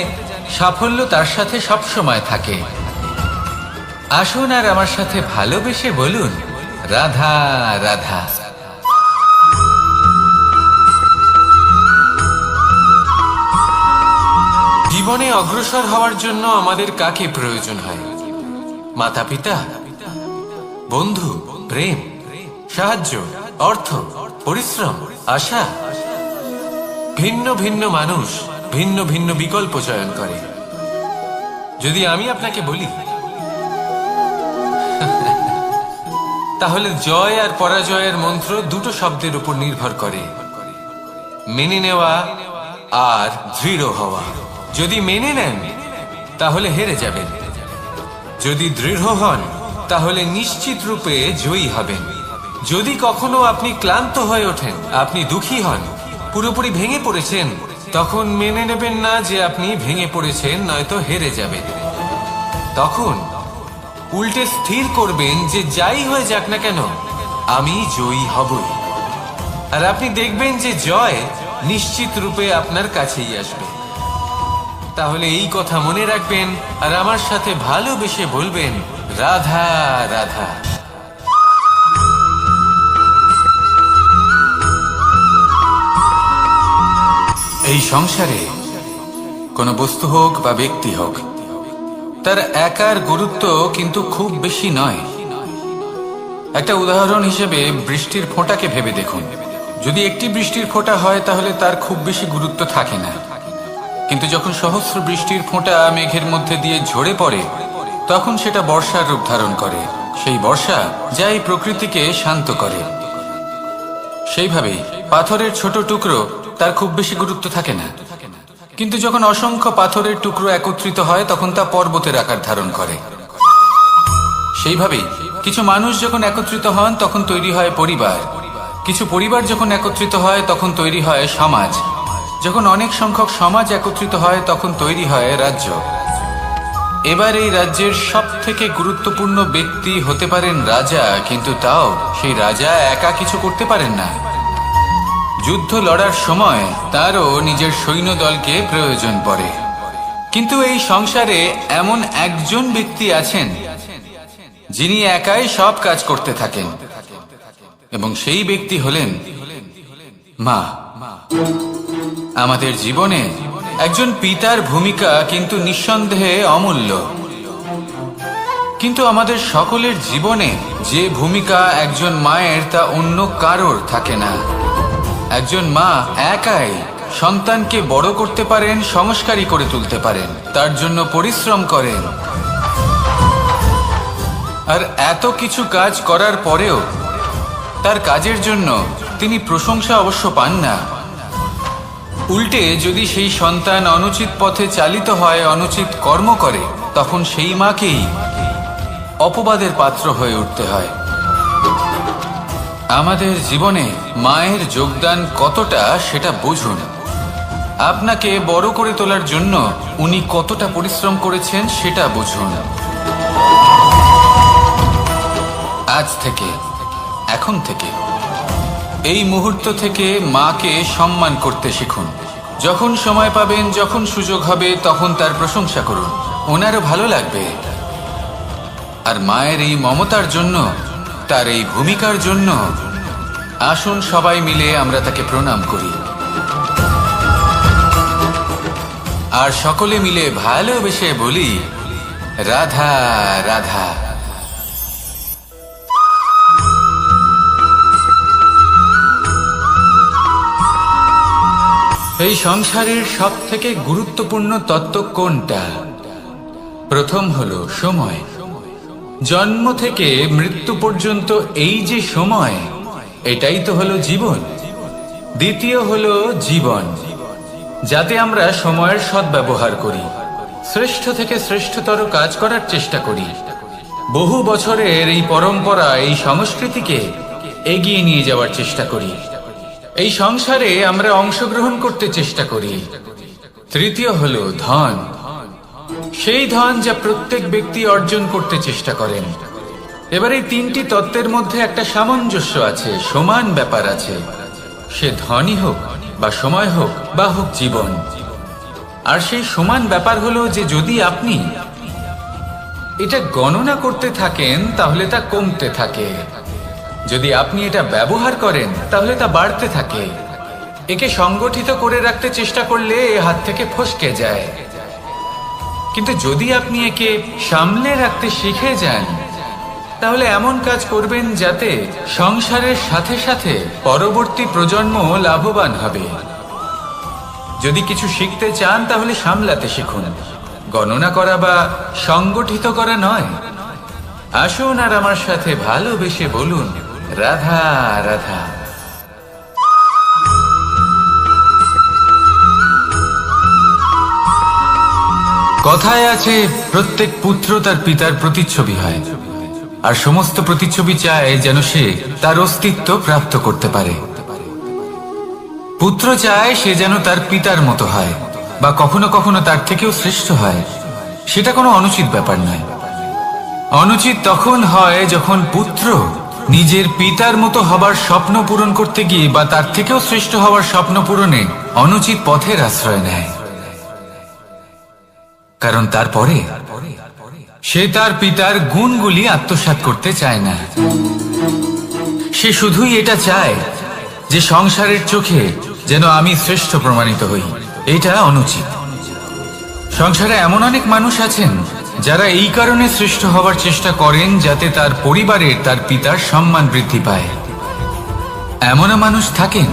সাফল্য তার সাথে সবসময় থাকে। আসুন আর আমার সাথে ভালোবেসে বলুন রাধা রাধা। জীবনে অগ্রসর হওয়ার জন্য আমাদের কাকে প্রয়োজন হয়? মাতা পিতা, বন্ধু, প্রেম, সাহায্য, অর্থ, পরিশ্রম, আশা। ভিন্ন ভিন্ন মানুষ ভিন্ন ভিন্ন বিকল্প চয়ন করে। যদি আমি আপনাকে বলি, তাহলে জয় আর পরাজয়ের মন্ত্র দুটো শব্দের উপর নির্ভর করে, মেনে নেওয়া আর দৃঢ় হওয়া। যদি মেনে নেন তাহলে হেরে যাবেন, যদি দৃঢ় হন তাহলে নিশ্চিত রূপে জয়ী হবেন। যদি কখনো আপনি ক্লান্ত হয়ে ওঠেন, আপনি দুঃখী হন, পুরোপুরি ভেঙে পড়েছেন, তখন মেনে নেবেন না যে আপনি ভেঙে পড়েছেন, নয়তো হেরে যাবেন। তখন উল্টে স্থির করবেন যে যাই হয়ে যাক না কেন আমি জয়ী হবই। আর আপনি দেখবেন যে জয় নিশ্চিত রূপে আপনার কাছেই আসবে। তাহলে এই কথা মনে রাখবেন আর আমার সাথে ভালোবেসে বলবেন রাধা রাধা। এই সংসারে কোনো বস্তু হোক বা ব্যক্তি হোক, তার একার গুরুত্ব কিন্তু খুব বেশি নয়। একটা উদাহরণ হিসেবে বৃষ্টির ফোঁটাকে ভেবে দেখুন। যদি একটি বৃষ্টির ফোঁটা হয় তাহলে তার খুব বেশি গুরুত্ব থাকে না, কিন্তু যখন সহস্র বৃষ্টির ফোঁটা মেঘের মধ্যে দিয়ে ঝরে পড়ে, তখন সেটা বর্ষার রূপ ধারণ করে। সেই বর্ষা যা এই প্রকৃতিকে শান্ত করে। সেইভাবেই পাথরের ছোট টুকরো, তার খুব বেশি গুরুত্ব থাকে না, কিন্তু যখন অসংখ্য পাথরের টুকরো একত্রিত হয় তখন তা পর্বতের আকার ধারণ করে। সেইভাবেই কিছু মানুষ যখন একত্রিত হন তখন তৈরি হয় পরিবার, কিছু পরিবার যখন একত্রিত হয় তখন তৈরি হয় সমাজ, যখন অনেক সংখ্যক সমাজ একত্রিত হয় তখন তৈরি হয় রাজ্য। এবার এই রাজ্যের সব থেকে গুরুত্বপূর্ণ ব্যক্তি হতে পারেন রাজা, কিন্তু তাও সেই রাজা একা কিছু করতে পারেন না। যুদ্ধ লড়ার সময় তারও নিজের সৈন্যদলকে প্রয়োজন পড়ে। কিন্তু এই সংসারে এমন একজন ব্যক্তি আছেন যিনি একাই সব কাজ করতে থাকেন, এবং সেই ব্যক্তি হলেন মা। আমাদের জীবনে একজন পিতার ভূমিকা কিন্তু নিঃসন্দেহে অমূল্য, কিন্তু আমাদের সকলের জীবনে যে ভূমিকা একজন মায়ের তা অন্য কারোর থাকে না। একজন মা একাই সন্তানকে বড় করতে পারেন, সংস্কারী করে তুলতে পারেন, তার জন্য পরিশ্রম করেন। আর এত কিছু কাজ করার পরেও তার কাজের জন্য তিনি প্রশংসা অবশ্য পান না। উল্টে যদি সেই সন্তান অনুচিত পথে চালিত হয়, অনুচিত কর্ম করে, তখন সেই মাকেই অপবাদের পাত্র হয়ে উঠতে হয়। আমাদের জীবনে মায়ের যোগদান কতটা সেটা বুঝুন। আপনাকে বড় করে তোলার জন্য উনি কতটা পরিশ্রম করেছেন সেটা বুঝুন। আজ থেকে, এখন থেকে, এই মুহূর্ত থেকে মাকে সম্মান করতে শিখুন। যখন সময় পাবেন, যখন সুযোগ হবে, তখন তার প্রশংসা করুন, ওনারও ভালো লাগবে। আর মায়ের এই মমতার জন্য, তার এই ভূমিকার জন্য আসুন সবাই মিলে আমরা তাকে প্রণাম করি, আর সকলে মিলে ভালোবেসে বলি রাধা রাধা। এই সংসারের সব থেকে গুরুত্বপূর্ণ তত্ত্ব কোনটা? প্রথম হলো সময়। জন্ম থেকে মৃত্যু পর্যন্ত এই যে সময়, এটাই তো হলো জীবন। দ্বিতীয় হলো জীবন, যাতে আমরা সময়ের সদ্ব্যবহার করি, শ্রেষ্ঠ থেকে শ্রেষ্ঠতর কাজ করার চেষ্টা করি। বহু বছরের এই পরম্পরা, এই সংস্কৃতিকে এগিয়ে নিয়ে যাওয়ার চেষ্টা করি। এই সংসারে আমরা অংশগ্রহণ করতে চেষ্টা করি। তৃতীয় হলো ধন, সেই ধন যা প্রত্যেক ব্যক্তি অর্জন করতে চেষ্টা করেন। এবার এই তিনটি তত্ত্বের মধ্যে একটা সামঞ্জস্য আছে, সমান ব্যাপার আছে, সে ধনই হোক বা সময় হোক বা হোক জীবন। আর সেই সমান ব্যাপার হলো যে যদি আপনি এটা গণনা করতে থাকেন তাহলে তা কমতে থাকে, যদি আপনি এটা ব্যবহার করেন তাহলে তা বাড়তে থাকে। একে সংগঠিত করে রাখতে চেষ্টা করলে এ হাত থেকে ফসকে যায়, কিন্তু যদি আপনি একে সামলে রাখতে শিখে যান তাহলে এমন কাজ করবেন যাতে সংসারের সাথে সাথে পরবর্তী প্রজন্ম লাভবান হবে। যদি কিছু শিখতে চান তাহলে সামলাতে শিখুন, গণনা করা বা সংগঠিত করা নয়। আসুন আর আমার সাথে ভালোবেসে বলুন রাধা রাধা। কথায় আছে প্রত্যেক পুত্র তার পিতার প্রতিচ্ছবি হয়, আর সমস্ত প্রতিচ্ছবি চায় যেন সে তার অস্তিত্ব প্রাপ্ত করতে পারে। পুত্র চায় সে যেন তার পিতার মতো হয় বা কখনো কখনো তার থেকেও শ্রেষ্ঠ হয়। সেটা কোনো অনুচিত ব্যাপার নয়। অনুচিত তখন হয় যখন পুত্র নিজের পিতার মতো হবার স্বপ্ন পূরণ করতে গিয়ে বা তার থেকেও শ্রেষ্ঠ হওয়ার স্বপ্ন পূরণে অনুচিত পথের আশ্রয় নেয়। কারণ তারপরে সে তার পিতার গুণগুলি আত্মসাৎ করতে চায় না। সে শুধুই এটা চায় যে সংসারের চোখে যেন আমি শ্রেষ্ঠ প্রমাণিত হই। এটা অনুচিত। সংসারে এমন অনেক মানুষ আছেন যারা এই কারণে শ্রেষ্ঠ হবার চেষ্টা করেন যাতে তার পরিবারের, তার পিতার সম্মান বৃদ্ধি পায়। এমনও মানুষ থাকেন,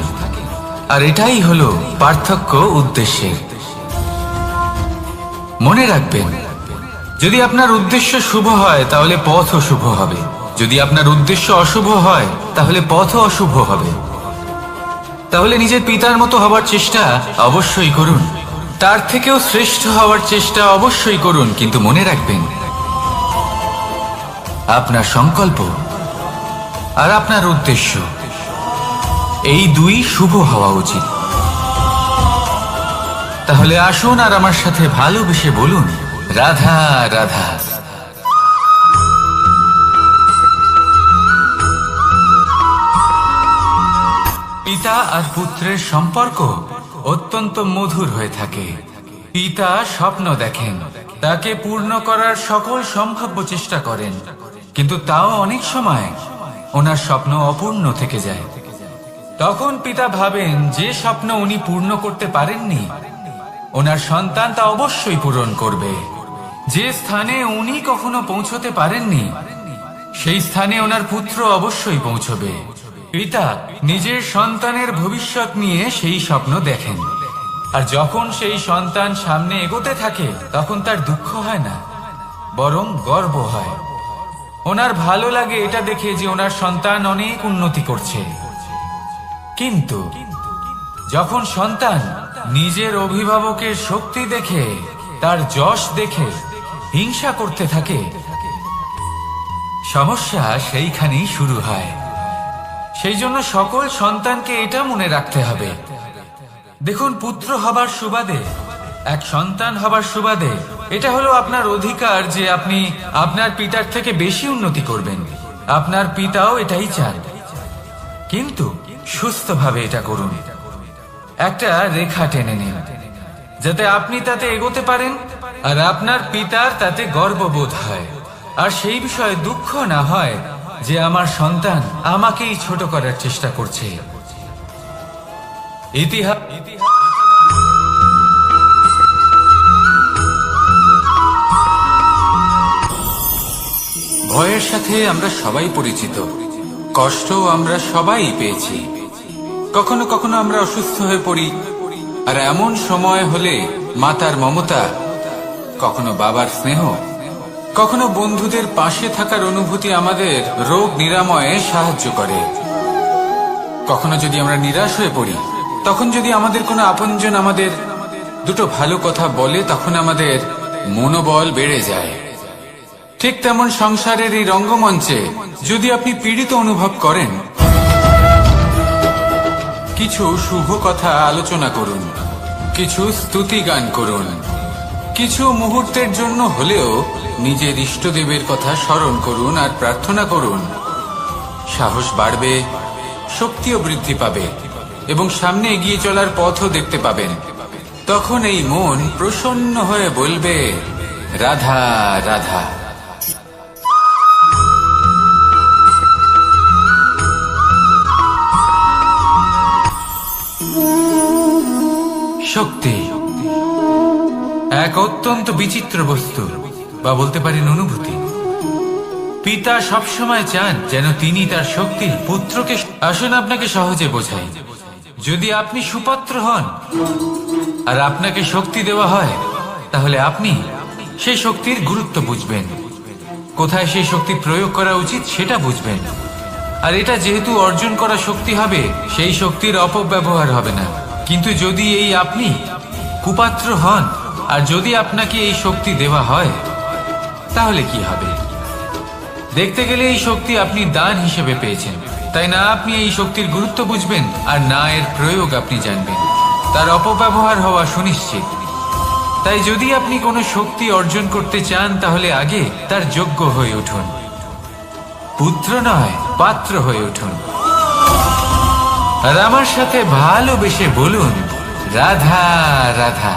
আর এটাই হলো পার্থক্য উদ্দেশ্যের। মনে রাখবেন, যদি আপনার উদ্দেশ্য শুভ হয় তাহলে পথও শুভ হবে, যদি আপনার উদ্দেশ্য অশুভ হয় তাহলে পথও অশুভ হবে। তাহলে নিজের পিতার মতো হবার চেষ্টা অবশ্যই করুন, তার থেকেও শ্রেষ্ঠ হওয়ার চেষ্টা অবশ্যই করুন, কিন্তু মনে রাখবেন আপনার সংকল্প আর আপনার উদ্দেশ্য, এই দুই শুভ হওয়া উচিত। তাহলে আসুন আর আমার সাথে ভালোবেসে বলুন, রাধা রাধা। পিতা আর পুত্রের সম্পর্ক অত্যন্ত মধুর হয়ে থাকে। পিতা স্বপ্ন দেখেন, তাকে পূর্ণ করার সকল সম্ভাব্য চেষ্টা করেন, কিন্তু তাও অনেক সময় ওনার স্বপ্ন অপূর্ণ থেকে যায়। তখন পিতা ভাবেন যে স্বপ্ন উনি পূর্ণ করতে পারেননি, ওনার সন্তান তা অবশ্যই পূরণ করবে। যে স্থানে উনি কখনো পৌঁছতে পারেননি, সেই স্থানে ওনার পুত্র অবশ্যই পৌঁছবে। পিতা নিজের সন্তানের ভবিষ্যৎ নিয়ে সেই স্বপ্ন দেখেন, আর যখন সেই সন্তান সামনে এগোতে থাকে তখন তার দুঃখ হয় না, বরং গর্ব হয়। ওনার ভালো লাগে এটা দেখে যে ওনার সন্তান অনেক উন্নতি করছে। কিন্তু যখন সন্তান নিজের অভিভাবকের শক্তি দেখে, তার যশ দেখে হিংসা করতে থাকে, সমস্যা সেইখানেই শুরু হয়। সেই জন্য সকল সন্তানকে এটা মনে রাখতে হবে, দেখুন, পুত্র হবার সুবাদে, এক সন্তান হবার সুবাদে এটা হলো আপনার অধিকার যে আপনি আপনার পিতার থেকে বেশি উন্নতি করবেন। আপনার পিতাও এটাই চান, কিন্তু সুস্থভাবে এটা করুন। একটা রেখা টেনে নিন যাতে আপনি তাতে এগোতে পারেন আর আপনার পিতার তাতে গর্ববোধ হয়, আর সেই বিষয়ে দুঃখ না হয় যে আমার সন্তান আমাকেই ছোট করার চেষ্টা করছে। ইতিহাস ভয়ের সাথে আমরা সবাই পরিচিত, কষ্ট আমরা সবাই পেয়েছি। কখনো কখনো আমরা অসুস্থ হয়ে পড়ি, আর এমন সময় হলে মাতার মমতা, কখনো বাবার স্নেহ, কখনো বন্ধুদের পাশে থাকার অনুভূতি আমাদের রোগ নিরাময়ে সাহায্য করে। কখনো যদি আমরা নিরাশ হয়ে পড়ি, তখন যদি আমাদের কোনো আপনজন আমাদের দুটো ভালো কথা বলে, তখন আমাদের মনোবল বেড়ে যায়। ঠিক তেমন সংসারের এই রঙ্গমঞ্চে যদি আপনি পীড়িত অনুভব করেন, কিছু শুভ কথা আলোচনা করুন, কিছু স্তুতি গান করুন, কিছু মুহূর্তের জন্য হলেও নিজের ইষ্টদেবের কথা স্মরণ করুন আর প্রার্থনা করুন। সাহস বাড়বে, শক্তিও বৃদ্ধি পাবে এবং সামনে এগিয়ে চলার পথও দেখতে পাবেন। তখন এই মন প্রসন্ন হয়ে বলবে, রাধা রাধা। শক্তি এক অত্যন্ত বিচিত্র বস্তু, বা বলতে পারেন অনুভূতি। পিতা সবসময় চান যেন তিনি তার শক্তি পুত্রকে। আসুন আপনাকে সহজে বোঝাই, যদি আপনি সুপাত্র হন আর আপনাকে শক্তি দেওয়া হয়, তাহলে আপনি সেই শক্তির গুরুত্ব বুঝবেন, কোথায় সেই শক্তি প্রয়োগ করা উচিত সেটা বুঝবেন। আর এটা যেহেতু অর্জন করা শক্তি হবে, সেই শক্তির অপব্যবহার হবে না। কিন্তু যদি এই আপনি কুপাত্র হন আর যদি আপনাকে এই শক্তি দেওয়া হয়, তাহলে কি হবে? দেখতে গেলে এই শক্তি আপনি দান হিসেবে পেয়েছেন, তাই না আপনি এই শক্তির গুরুত্ব বুঝবেন আর না এর প্রয়োগ আপনি জানবেন। তার অপব্যবহার হওয়া সুনিশ্চিত। তাই যদি আপনি কোনো শক্তি অর্জন করতে চান, তাহলে আগে তার যোগ্য হয়ে উঠুন, পুত্র নয় পাত্র হয়ে উঠুন। আর আমার সাথে ভালোবেসে বলুন, রাধা রাধা।